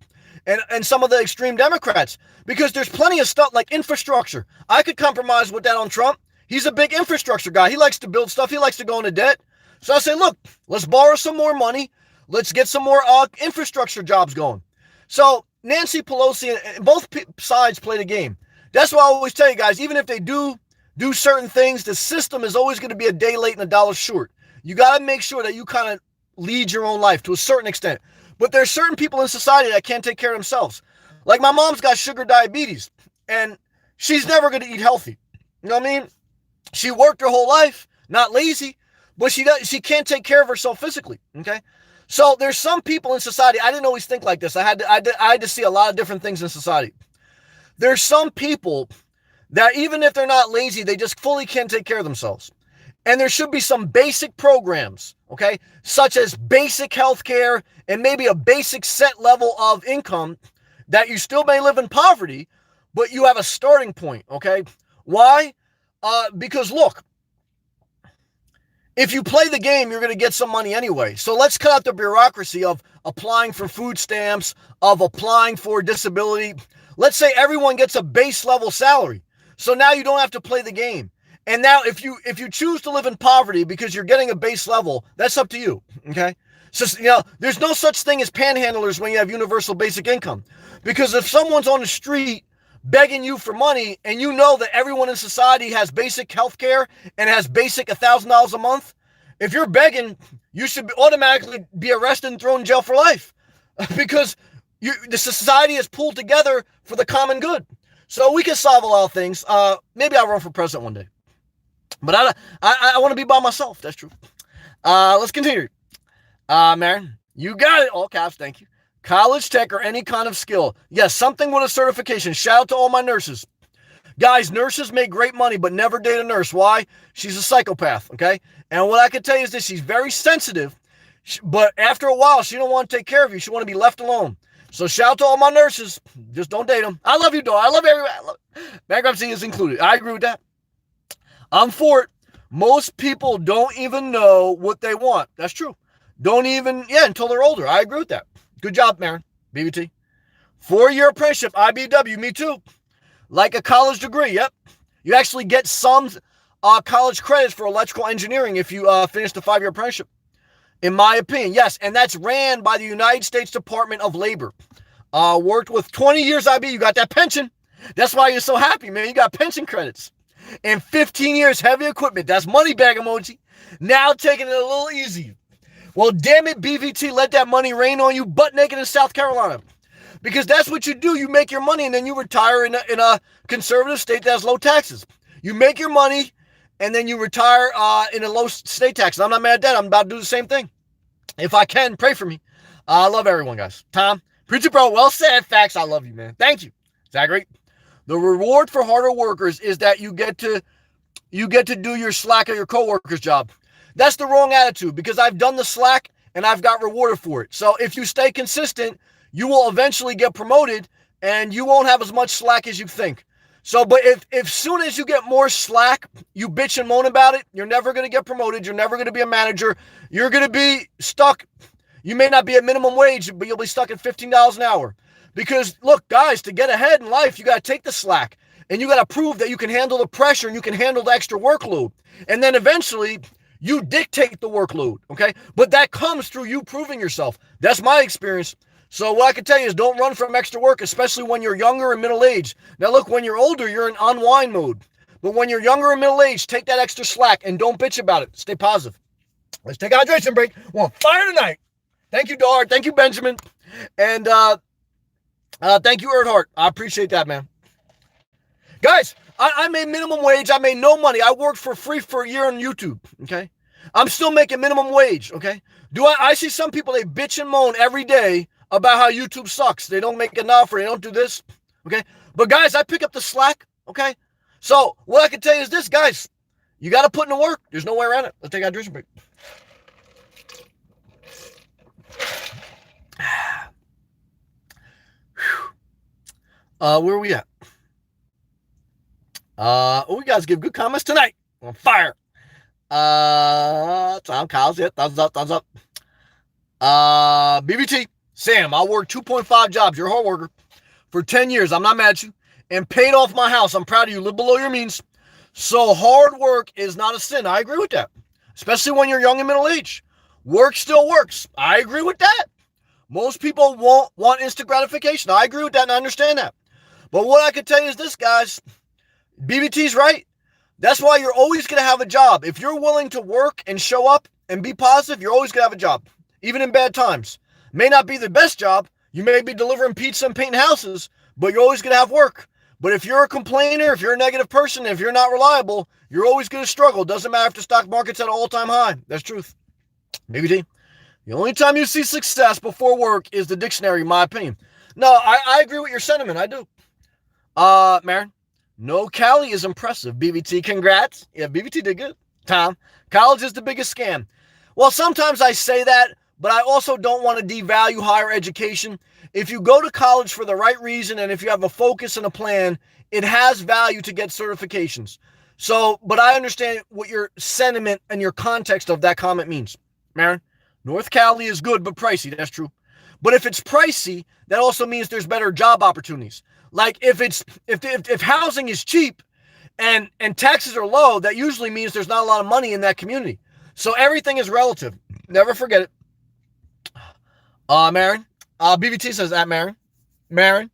and some of the extreme Democrats because there's plenty of stuff like infrastructure. I could compromise with that on Trump. He's a big infrastructure guy. He likes to build stuff. He likes to go into debt. So I say, look, let's borrow some more money. Let's get some more infrastructure jobs going. So Nancy Pelosi and both sides play the game. That's why I always tell you guys, even if they do certain things, the system is always going to be a day late and a dollar short. You got to make sure that you kind of lead your own life to a certain extent. But there's certain people in society that can't take care of themselves. Like my mom's got sugar diabetes, and she's never going to eat healthy. You know what I mean? She worked her whole life, not lazy, but she can't take care of herself physically. Okay, so there's some people in society. I didn't always think like this. I had to see a lot of different things in society. There's some people that even if they're not lazy, they just fully can't take care of themselves. And there should be some basic programs, okay, such as basic health care and maybe a basic set level of income that you still may live in poverty, but you have a starting point, okay? Why? Because look, if you play the game, you're going to get some money anyway. So let's cut out the bureaucracy of applying for food stamps, of applying for disability. Let's say everyone gets a base level salary. So now you don't have to play the game. And now if you choose to live in poverty because you're getting a base level, that's up to you, okay? So, there's no such thing as panhandlers when you have universal basic income. Because if someone's on the street begging you for money and you know that everyone in society has basic health care and has basic $1,000 a month, if you're begging, you should automatically be arrested and thrown in jail for life because the society is pulled together for the common good. So we can solve a lot of things. Maybe I'll run for president one day. But I want to be by myself. That's true. Let's continue. Marin, you got it. All caps, thank you. College, tech, or any kind of skill. Yes, something with a certification. Shout out to all my nurses. Guys, nurses make great money, but never date a nurse. Why? She's a psychopath, okay? And what I can tell you is this. She's very sensitive, but after a while, she don't want to take care of you. She want to be left alone. So shout out to all my nurses. Just don't date them. I love you, dog. I love everybody. Bankruptcy is included. I agree with that. I'm for it. Most people don't even know what they want. That's true. Don't even, until they're older. I agree with that. Good job, Marin. BBT. 4-year apprenticeship. IBW. Me too. Like a college degree. Yep. You actually get some college credits for electrical engineering if you finish the 5-year apprenticeship. In my opinion, yes. And that's ran by the United States Department of Labor. Worked with 20 years IB. You got that pension. That's why you're so happy, man. You got pension credits. And 15 years heavy equipment. That's money bag emoji. Now taking it a little easy. Well, damn it, BVT, let that money rain on you butt naked in South Carolina. Because that's what you do. You make your money and then you retire in a conservative state that has low taxes. You make your money and then you retire in a low state tax. I'm not mad at that. I'm about to do the same thing. If I can, pray for me. I love everyone, guys. Tom, Preacher Bro, well said. Facts, I love you, man. Thank you. Is that great? The reward for harder workers is that you get to do your slack or your coworker's job. That's the wrong attitude because I've done the slack and I've got rewarded for it. So if you stay consistent, you will eventually get promoted and you won't have as much slack as you think. So, but if soon as you get more slack, you bitch and moan about it, you're never going to get promoted. You're never going to be a manager. You're going to be stuck. You may not be at minimum wage, but you'll be stuck at $15 an hour. Because look, guys, to get ahead in life, you got to take the slack and you got to prove that you can handle the pressure and you can handle the extra workload. And then eventually you dictate the workload. Okay. But that comes through you proving yourself. That's my experience. So what I can tell you is don't run from extra work, especially when you're younger and middle aged. Now, look, when you're older, you're in unwind mode. But when you're younger and middle aged, take that extra slack and don't bitch about it. Stay positive. Let's take a hydration break. We're on fire tonight. Thank you, Dard. Thank you, Benjamin. And thank you, Earthheart. I appreciate that, man. Guys, I made minimum wage. I made no money. I worked for free for a year on YouTube, okay? I'm still making minimum wage, okay? I see some people, they bitch and moan every day about how YouTube sucks. They don't make enough or they don't do this, okay? But guys, I pick up the slack, okay? So what I can tell you is this, guys. You got to put in the work. There's no way around it. Let's take a hydration break. Where are we at? We guys give good comments tonight. On fire. Tom Kyle's it. Thumbs up, thumbs up. BBT. Sam, I worked 2.5 jobs. You're a hard worker. For 10 years. I'm not mad at you. And paid off my house. I'm proud of you. Live below your means. So hard work is not a sin. I agree with that. Especially when you're young and middle age. Work still works. I agree with that. Most people won't want instant gratification. I agree with that and I understand that. But what I can tell you is this, guys. BBT's right. That's why you're always going to have a job. If you're willing to work and show up and be positive, you're always going to have a job, even in bad times. May not be the best job. You may be delivering pizza and painting houses, but you're always going to have work. But if you're a complainer, if you're a negative person, if you're not reliable, you're always going to struggle. Doesn't matter if the stock market's at an all-time high. That's truth. BBT. The only time you see success before work is the dictionary, in my opinion. No, I agree with your sentiment. I do. Marin. No, Cali is impressive. BBT, congrats. Yeah, BBT did good. Tom, college is the biggest scam. Well, sometimes I say that, but I also don't want to devalue higher education. If you go to college for the right reason and if you have a focus and a plan, it has value to get certifications. So, but I understand what your sentiment and your context of that comment means. Marin, North Cali is good, but pricey. That's true. But if it's pricey, that also means there's better job opportunities. Like if housing is cheap and taxes are low, that usually means there's not a lot of money in that community. So everything is relative. Never forget it. Marin. BBT says at Marin. Marin.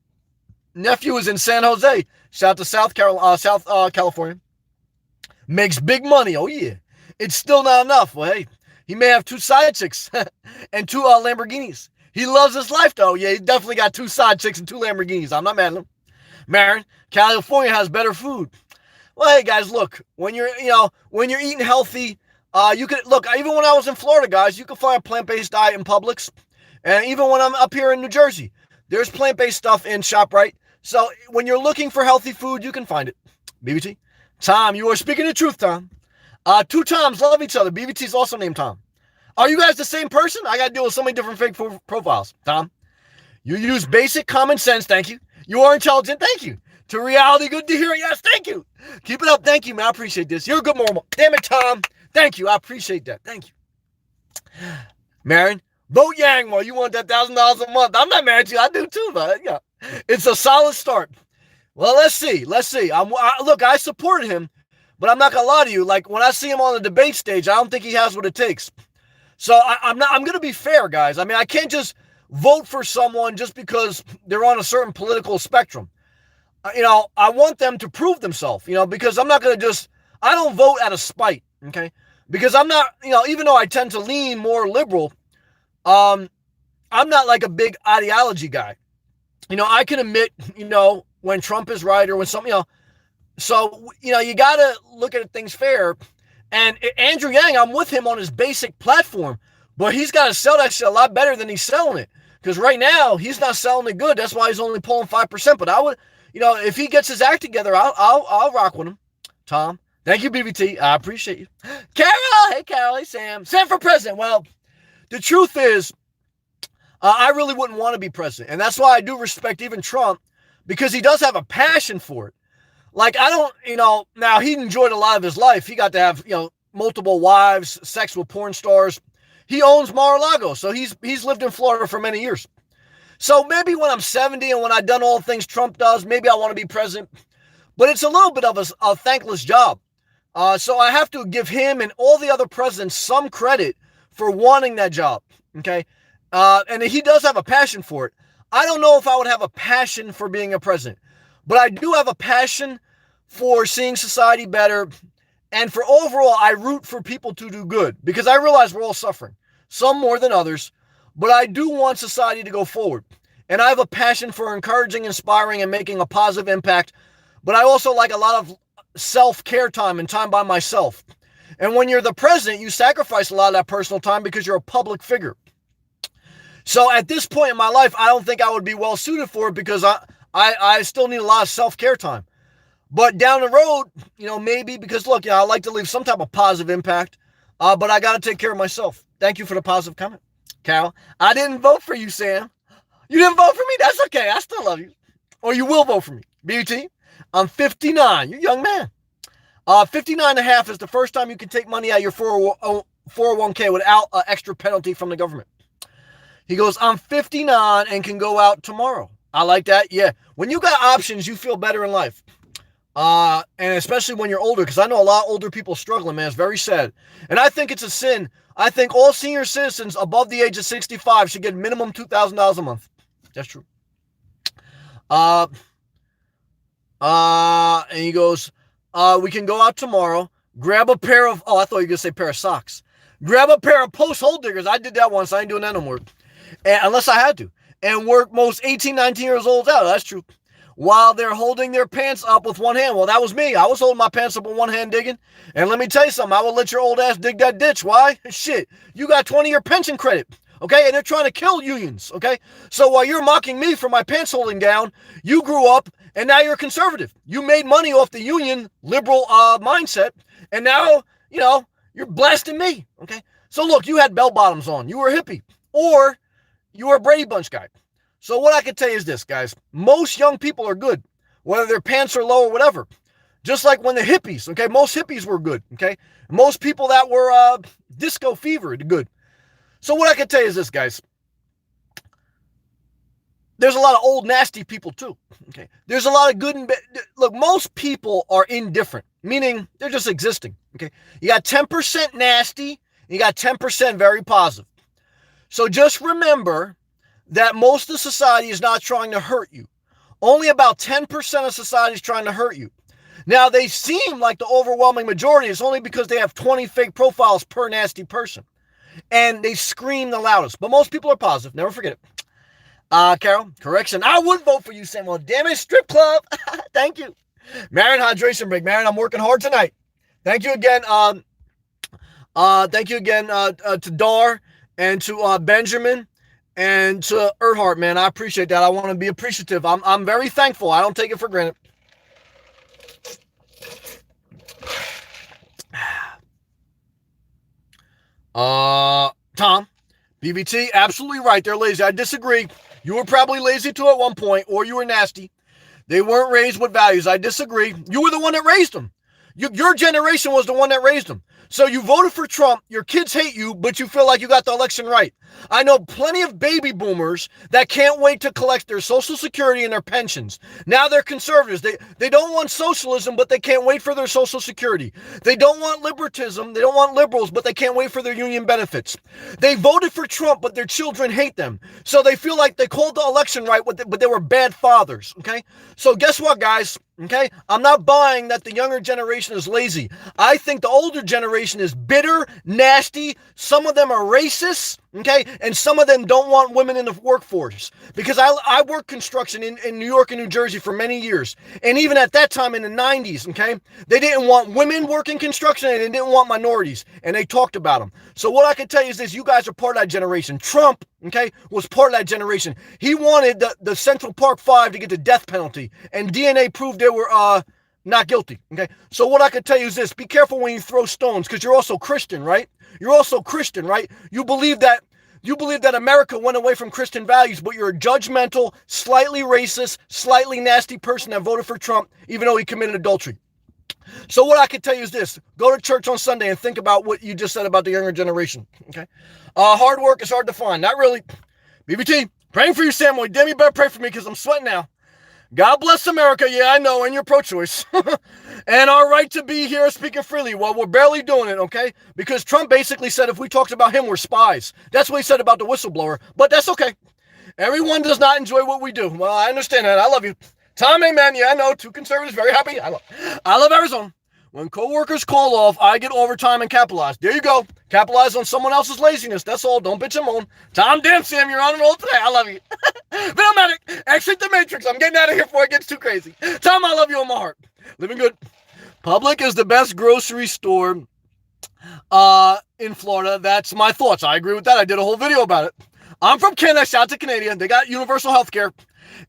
Nephew is in San Jose. Shout out to South California. Makes big money. Oh yeah. It's still not enough. Well, hey, he may have 2 side chicks and 2 Lamborghinis. He loves his life, though. Yeah, he definitely got 2 side chicks and 2 Lamborghinis. I'm not mad at him. Marin, California has better food. Well, hey, guys, look. When you're eating healthy, you could look. Even when I was in Florida, guys, you can find a plant-based diet in Publix, and even when I'm up here in New Jersey, there's plant-based stuff in ShopRite. So when you're looking for healthy food, you can find it. BBT, Tom, you are speaking the truth, Tom. 2 Toms love each other. BBT's also named Tom. Are you guys the same person? I got to deal with so many different fake profiles. Tom, you use basic common sense. Thank you. You are intelligent. Thank you. To reality, good to hear it. Yes, thank you. Keep it up. Thank you, man. I appreciate this. You're a good normal. Damn it, Tom. Thank you. I appreciate that. Thank you. Marin, vote Yang while you want that $1,000 a month. I'm not mad at you. I do too, but yeah, it's a solid start. Well, let's see. Look, I supported him, but I'm not gonna lie to you. Like when I see him on the debate stage, I don't think he has what it takes. So I'm going to be fair, guys. I mean, I can't just vote for someone just because they're on a certain political spectrum. I want them to prove themselves, because I'm not going to I don't vote out of spite, okay? Because I'm not, even though I tend to lean more liberal, I'm not like a big ideology guy. I can admit, when Trump is right or when something, so, you got to look at things fair. And Andrew Yang, I'm with him on his basic platform, but he's got to sell that shit a lot better than he's selling it. Because right now, he's not selling it good. That's why he's only pulling 5%. But I would, if he gets his act together, I'll rock with him. Tom, thank you, BBT. I appreciate you. Carol, hey, Carol, hey, Sam. Sam for president. Well, the truth is, I really wouldn't want to be president. And that's why I do respect even Trump, because he does have a passion for it. Like, I don't, now he enjoyed a lot of his life. He got to have, multiple wives, sex with porn stars. He owns Mar-a-Lago, so he's lived in Florida for many years. So maybe when I'm 70 and when I've done all the things Trump does, maybe I want to be president. But it's a little bit of a thankless job. So I have to give him and all the other presidents some credit for wanting that job, okay? And he does have a passion for it. I don't know if I would have a passion for being a president, but I do have a passion for seeing society better. And for overall, I root for people to do good because I realize we're all suffering, some more than others, but I do want society to go forward. And I have a passion for encouraging, inspiring, and making a positive impact. But I also like a lot of self-care time and time by myself. And when you're the president, you sacrifice a lot of that personal time because you're a public figure. So at this point in my life, I don't think I would be well suited for it because I still need a lot of self-care time. But down the road, maybe because look, I like to leave some type of positive impact, but I got to take care of myself. Thank you for the positive comment, Cal. I didn't vote for you, Sam. You didn't vote for me? That's okay. I still love you. Or you will vote for me. BT, I'm 59. You're a young man. 59 and a half is the first time you can take money out of your 401k without an extra penalty from the government. He goes, I'm 59 and can go out tomorrow. I like that. Yeah. When you got options, you feel better in life. And especially when you're older, because I know a lot of older people struggling, man. It's very sad. And I think it's a sin. I think all senior citizens above the age of 65 should get minimum $2,000 a month. That's true. And he goes, we can go out tomorrow, grab a pair of, I thought you were going to say pair of socks. Grab a pair of post hole diggers. I did that once. I ain't doing that no more. And, unless I had to. And work most 18, 19 years old out. That's true. While they're holding their pants up with one hand. Well, that was me. I was holding my pants up with one hand digging. And let me tell you something. I will let your old ass dig that ditch. Why? Shit. You got 20-year pension credit. Okay? And they're trying to kill unions. Okay? So while you're mocking me for my pants holding down, you grew up and now you're a conservative. You made money off the union liberal mindset. And now, you're blasting me. Okay? So look, you had bell bottoms on. You were a hippie. Or you were a Brady Bunch guy. So what I can tell you is this, guys. Most young people are good, whether their pants are low or whatever. Just like when the hippies, okay? Most hippies were good, okay? Most people that were disco fever, good. So what I can tell you is this, guys. There's a lot of old, nasty people too, okay? There's a lot of good and bad. Look, most people are indifferent, meaning they're just existing, okay? You got 10% nasty, you got 10% very positive. So just remember that most of society is not trying to hurt you. Only about 10% of society is trying to hurt you. Now, they seem like the overwhelming majority is only because they have 20 fake profiles per nasty person. And they scream the loudest. But most people are positive. Never forget it. Carol, correction. I would vote for you, Samuel. Damn it, strip club. Thank you. Marin, hydration break. Marin, I'm working hard tonight. Thank you again. Thank you again to Dar and to Benjamin. And to Erhart, man, I appreciate that. I want to be appreciative. I'm very thankful. I don't take it for granted. Tom, BBT, absolutely right. They're lazy. I disagree. You were probably lazy too at one point, or you were nasty. They weren't raised with values. I disagree. You were the one that raised them. Your generation was the one that raised them. So you voted for Trump, your kids hate you, but you feel like you got the election right. I know plenty of baby boomers that can't wait to collect their Social Security and their pensions. Now they're conservatives. They don't want socialism, but they can't wait for their Social Security. They don't want liberatism. They don't want liberals, but they can't wait for their union benefits. They voted for Trump, but their children hate them. So they feel like they called the election right, but they were bad fathers, okay? So guess what, guys? Okay, I'm not buying that the younger generation is lazy. I think the older generation is bitter, nasty. Some of them are racist, okay, and some of them don't want women in the workforce. Because I worked construction in New York and New Jersey for many years, and even at that time in the 90s, okay, they didn't want women working construction and they didn't want minorities, and they talked about them. So what I can tell you is this: you guys are part of that generation. Trump, okay, was part of that generation. He wanted the Central Park 5 to get the death penalty, and DNA proved they were not guilty, okay? So what I can tell you is this: be careful when you throw stones, because you're also Christian, right? You're also Christian, right? You believe that America went away from Christian values, but you're a judgmental, slightly racist, slightly nasty person that voted for Trump, even though he committed adultery. So what I can tell you is this: go to church on Sunday and think about what you just said about the younger generation, okay? Hard work is hard to find. Not really. BBT, praying for you, Samuel. Damn, you better pray for me because I'm sweating now. God bless America. Yeah, I know, and you're pro-choice. And our right to be here speaking freely. Well, we're barely doing it, okay? Because Trump basically said if we talked about him, we're spies. That's what he said about the whistleblower. But that's okay. Everyone does not enjoy what we do. Well, I understand that. I love you. Tom, amen. Yeah, I know. Two conservatives, very happy. I love Arizona. When coworkers call off, I get overtime and capitalize. There you go. Capitalize on someone else's laziness. That's all. Don't bitch and moan. Tom, damn, Sam, you're on it all today. I love you. Vilmatic, exit the matrix. I'm getting out of here before it gets too crazy. Tom, I love you in my heart. Living good. Publix is the best grocery store in Florida. That's my thoughts. I agree with that. I did a whole video about it. I'm from Canada. Shout out to Canadian. They got universal health care.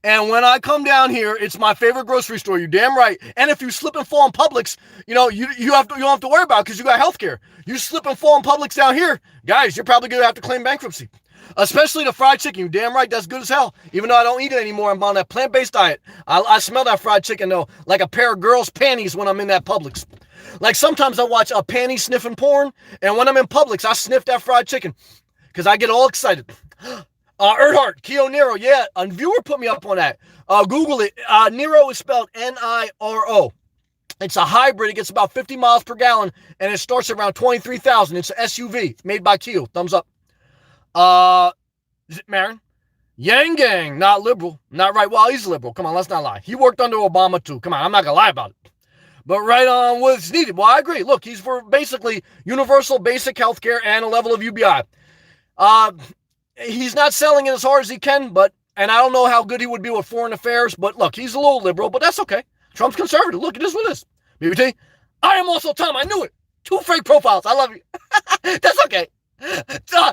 And when I come down here, it's my favorite grocery store. You're damn right. And if you slip and fall in Publix, you don't have to worry about it because you got health care. You slip and fall in Publix down here, guys, you're probably going to have to claim bankruptcy. Especially the fried chicken. You're damn right. That's good as hell. Even though I don't eat it anymore, I'm on that plant-based diet. I smell that fried chicken, though, like a pair of girls' panties when I'm in that Publix. Like sometimes I watch a panty sniffing porn, and when I'm in Publix, I sniff that fried chicken because I get all excited. Earnhardt, Keo Nero, yeah, a viewer put me up on that. Google it. Nero is spelled Niro. It's a hybrid. It gets about 50 miles per gallon, and it starts around 23,000. It's an SUV made by Keo. Thumbs up. Is it Marin? Yang Gang, not liberal, not right. Well, he's liberal. Come on, let's not lie. He worked under Obama too. Come on, I'm not gonna lie about it. But right on what's needed. Well, I agree. Look, he's for basically universal basic health care and a level of UBI. Uh, he's not selling it as hard as he can, and I don't know how good he would be with foreign affairs, but look, he's a little liberal, but that's okay. Trump's conservative. Look, it is what it is. BBT, I am also Tom. I knew it. 2 fake profiles. I love you. That's okay.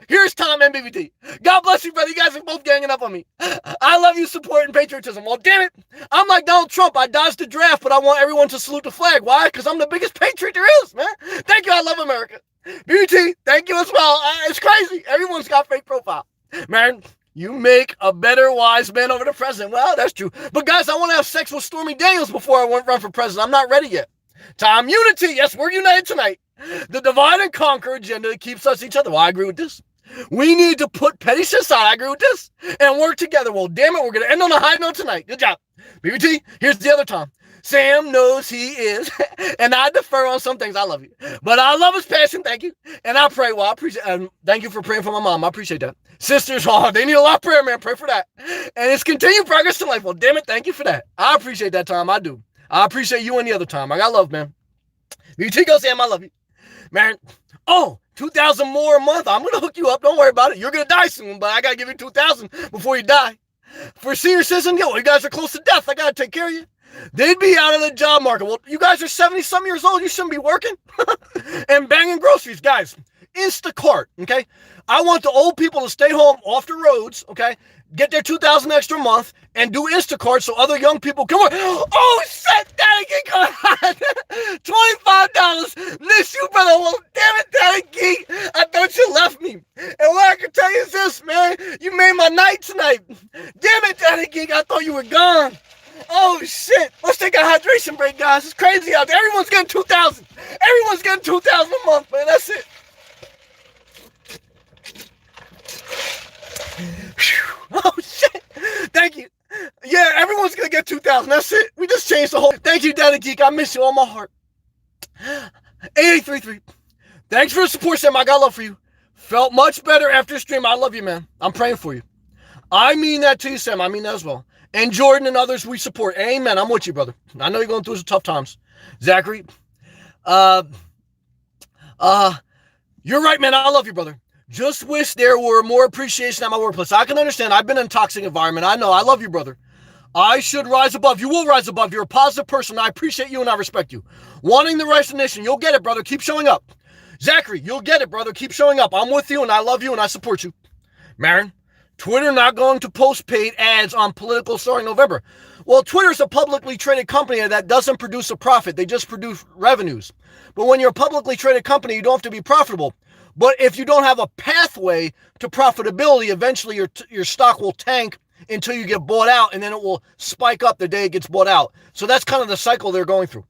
Here's Tom and BBT. God bless you, brother. You guys are both ganging up on me. I love you, support and patriotism. Well, damn it. I'm like Donald Trump. I dodged the draft, but I want everyone to salute the flag. Why? Because I'm the biggest patriot there is, man. Thank you. I love America. BBT, thank you as well. It's crazy. Everyone's got fake profile. Man, you make a better wise man over the president. Well, that's true. But guys, I want to have sex with Stormy Daniels before I run for president. I'm not ready yet. Tom, unity. Yes, we're united tonight. The divide and conquer agenda keeps us each other. Well, I agree with this. We need to put petty shit aside. I agree with this. And work together. Well, damn it, we're going to end on a high note tonight. Good job. BBT, here's the other Tom. Sam knows he is, and I defer on some things. I love you. But I love his passion. Thank you. And I pray. Well, I appreciate it. Thank you for praying for my mom. I appreciate that. Sisters, they need a lot of prayer, man. Pray for that. And it's continued progress to life. Well, damn it. Thank you for that. I appreciate that, Tom. I do. I appreciate you and the other Tom. I got love, man. BBT, go Sam. I love you. Man, 2,000 more a month. I'm going to hook you up. Don't worry about it. You're going to die soon, but I got to give you 2,000 before you die. For senior citizen, you guys are close to death. I got to take care of you. They'd be out of the job market. Well, you guys are 70-some years old. You shouldn't be working and banging groceries. Guys, Instacart, okay? I want the old people to stay home off the roads, okay? Get their 2,000 extra a month and do Instacart so other young people can work. Oh, shit, Daddy Geek on $25. Miss you, brother. Well, damn it, Daddy Geek. I thought you left me. And what I can tell you is this, man. You made my night tonight. Damn it, Daddy Geek. I thought you were gone. Oh, shit. Let's take a hydration break, guys. It's crazy out there. Everyone's getting 2,000. Everyone's getting 2,000 a month, man. That's it. Oh, shit. Thank you. Yeah, everyone's going to get 2,000. That's it. We just changed the whole... Thank you, Daddy Geek. I miss you all my heart. 8833. Thanks for the support, Sam. I got love for you. Felt much better after the stream. I love you, man. I'm praying for you. I mean that to you, Sam. I mean that as well. And Jordan and others we support. Amen. I'm with you, brother. I know you're going through some tough times. Zachary. You're right, man. I love you, brother. Just wish there were more appreciation at my workplace. I can understand. I've been in a toxic environment. I know. I love you, brother. I should rise above. You will rise above. You're a positive person. I appreciate you and I respect you. Wanting the recognition. You'll get it, brother. Keep showing up. Zachary, you'll get it, brother. Keep showing up. I'm with you and I love you and I support you. Marin, Twitter not going to post paid ads on political starting November. Well, Twitter's a publicly traded company that doesn't produce a profit. They just produce revenues. But when you're a publicly traded company, you don't have to be profitable. But if you don't have a pathway to profitability, eventually your stock will tank until you get bought out, and then it will spike up the day it gets bought out. So that's kind of the cycle they're going through.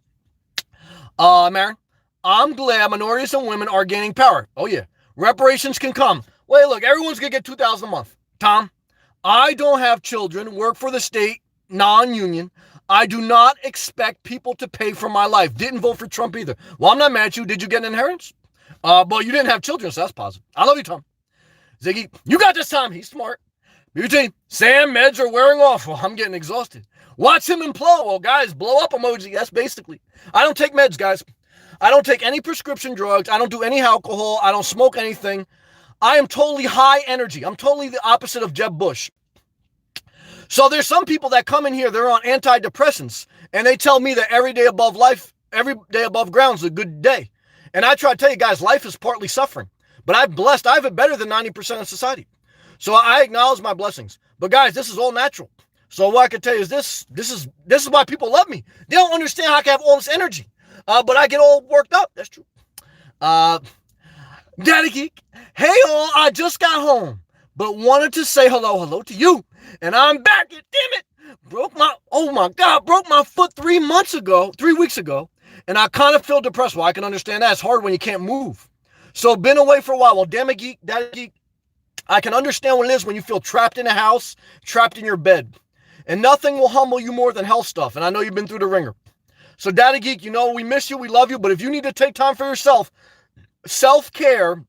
Marin, I'm glad minorities and women are gaining power. Oh, yeah. Reparations can come. Wait, look, everyone's going to get $2,000 a month. Tom, I don't have children, work for the state, non-union. I do not expect people to pay for my life. Didn't vote for Trump either. Well, I'm not mad at you. Did you get an inheritance? But you didn't have children, so that's positive. I love you, Tom. Ziggy, you got this, Tom. He's smart. BT, Sam, meds are wearing off. Well, I'm getting exhausted. Watch him implode. Well, guys, blow up emoji. That's basically. I don't take meds, guys. I don't take any prescription drugs. I don't do any alcohol. I don't smoke anything. I am totally high energy. I'm totally the opposite of Jeb Bush. So there's some people that come in here, they're on antidepressants, and they tell me that every day above ground is a good day. And I try to tell you guys, life is partly suffering. But I'm blessed. I have it better than 90% of society. So I acknowledge my blessings. But guys, this is all natural. So what I can tell you is this is why people love me. They don't understand how I can have all this energy. But I get all worked up. That's true. Daddy Geek. Hey all, I just got home, but wanted to say hello to you. And I'm back. Damn it. Broke my foot 3 weeks ago. And I kind of feel depressed. Well, I can understand that. It's hard when you can't move. So been away for a while. Well, damn it, Geek, Daddy Geek. I can understand what it is when you feel trapped in a house, trapped in your bed. And nothing will humble you more than health stuff. And I know you've been through the ringer. So Daddy Geek, we miss you. We love you. But if you need to take time for yourself, self-care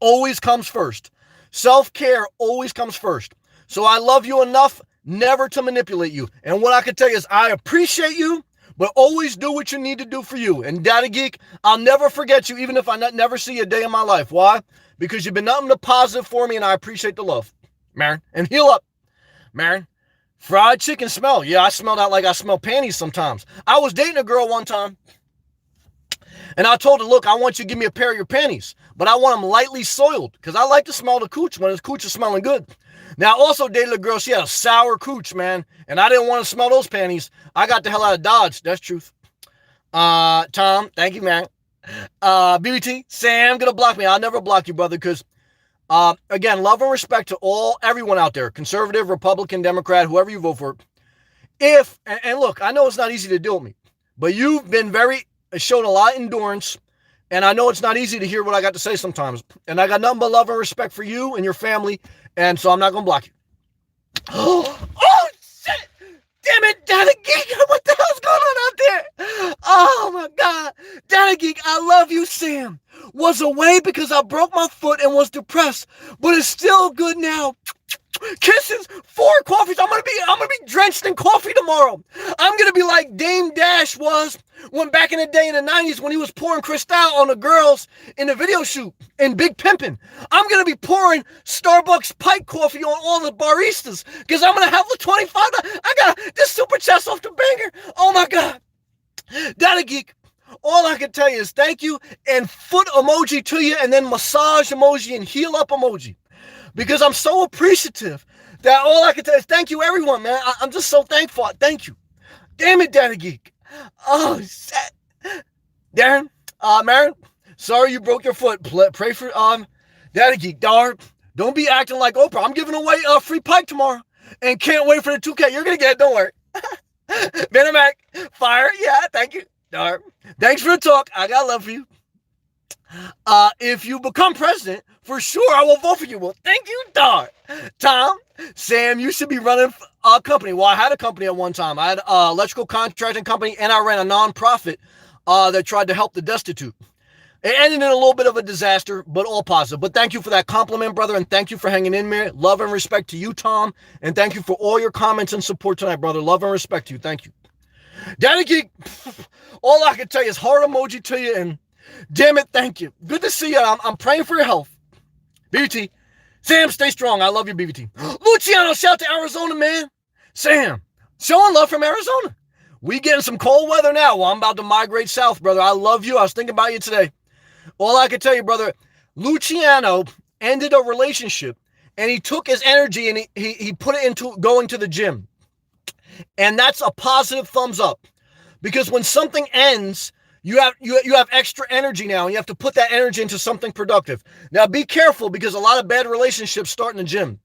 always comes first. Self-care always comes first. So I love you enough never to manipulate you. And what I can tell you is I appreciate you, but always do what you need to do for you. And Daddy Geek, I'll never forget you, even if I never see you a day in my life. Why? Because you've been nothing but positive for me, and I appreciate the love. Marin, and heal up. Marin, fried chicken smell. Yeah, I smell that like I smell panties sometimes. I was dating a girl one time, and I told her, look, I want you to give me a pair of your panties, but I want them lightly soiled because I like to smell the cooch when the cooch is smelling good. Now, I also dated a girl, she had a sour cooch, man, and I didn't want to smell those panties. I got the hell out of Dodge. That's truth. Tom, thank you, man. BBT, Sam, gonna block me. I'll never block you, brother, because, again, love and respect to everyone out there, conservative, Republican, Democrat, whoever you vote for. And look, I know it's not easy to deal with me, but you've been shown a lot of endurance, and I know it's not easy to hear what I got to say sometimes. And I got nothing but love and respect for you and your family, and so I'm not going to block you. Oh, shit! Damn it, Daddy Geek! What the hell's going on out there? Oh, my God. Daddy Geek, I love you, Sam. Was away because I broke my foot and was depressed, but it's still good now. Kisses, 4 coffees. I'm gonna be drenched in coffee tomorrow. I'm gonna be like Dame Dash was when back in the day in the 90s when he was pouring Cristal on the girls in the video shoot in Big Pimpin'. I'm gonna be pouring Starbucks Pike coffee on all the baristas because I'm gonna have the 25. I got this super chest off the banger. Oh my God, Daddy Geek. All I can tell you is thank you and foot emoji to you, and then massage emoji and heal up emoji. Because I'm so appreciative that all I can tell is thank you, everyone, man. I'm just so thankful. Thank you. Damn it, Daddy Geek. Oh, shit. Darren, Marin, sorry you broke your foot. Pray for Daddy Geek. Darn, don't be acting like Oprah. I'm giving away a free pipe tomorrow and can't wait for the 2K. You're going to get it. Don't worry. Benamac, fire. Yeah, thank you. Darn. Thanks for the talk. I got love for you. If you become president, for sure I will vote for you. Well, thank you, Dar. Tom, Sam, you should be running a company. Well, I had a company at one time. I had an electrical contracting company, and I ran a nonprofit that tried to help the destitute. It ended in a little bit of a disaster, but all positive. But thank you for that compliment, brother, and thank you for hanging in there. Love and respect to you, Tom, and thank you for all your comments and support tonight, brother. Love and respect to you. Thank you. Daddy Geek, all I can tell you is heart emoji to you, and damn it, thank you. Good to see you. I'm praying for your health. BBT. Sam, stay strong. I love you, BBT. Luciano, shout to Arizona, man. Sam, showing love from Arizona. We getting some cold weather now. Well, I'm about to migrate south, brother. I love you. I was thinking about you today. All I can tell you, brother, Luciano ended a relationship, and he took his energy and he put it into going to the gym. And that's a positive thumbs up. Because when something ends, you have extra energy now, and you have to put that energy into something productive. Now, be careful, because a lot of bad relationships start in the gym.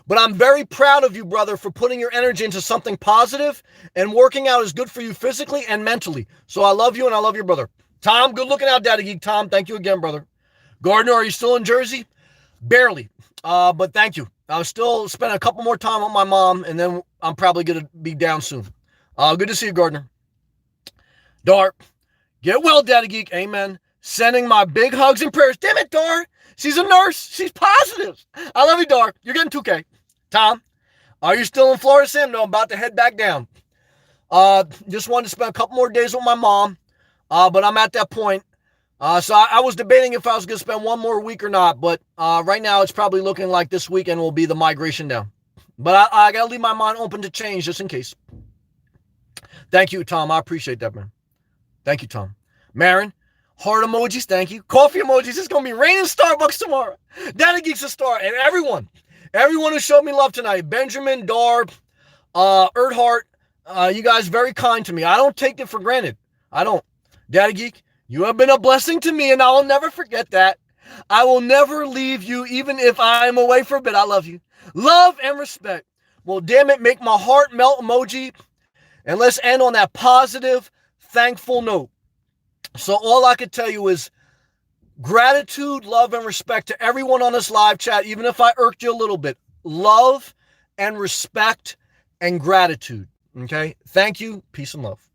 But I'm very proud of you, brother, for putting your energy into something positive, and working out is good for you physically and mentally. So I love you, and I love your brother. Tom, good looking out, Daddy Geek. Tom, thank you again, brother. Gardner, are you still in Jersey? Barely, but thank you. I'll still spend a couple more time with my mom, and then I'm probably going to be down soon. Good to see you, Gardner. Dart. Get well, Daddy Geek. Amen. Sending my big hugs and prayers. Damn it, Dar. She's a nurse. She's positive. I love you, Dar. You're getting 2K. Tom, are you still in Florida, Sam? No, I'm about to head back down. Just wanted to spend a couple more days with my mom, but I'm at that point. So I was debating if I was going to spend one more week or not, but right now it's probably looking like this weekend will be the migration down. But I got to leave my mind open to change just in case. Thank you, Tom. I appreciate that, man. Thank you, Tom. Marin, heart emojis, thank you. Coffee emojis. It's going to be raining Starbucks tomorrow. Daddy Geek's a star. And everyone who showed me love tonight, Benjamin, Darb, Erdhart, you guys very kind to me. I don't take it for granted. I don't. Daddy Geek, you have been a blessing to me, and I will never forget that. I will never leave you, even if I am away for a bit. I love you. Love and respect. Well, damn it, make my heart melt emoji. And let's end on that positive, thankful note. So all I could tell you is gratitude, love, and respect to everyone on this live chat, even if I irked you a little bit. Love and respect and gratitude. Okay? Thank you. Peace and love.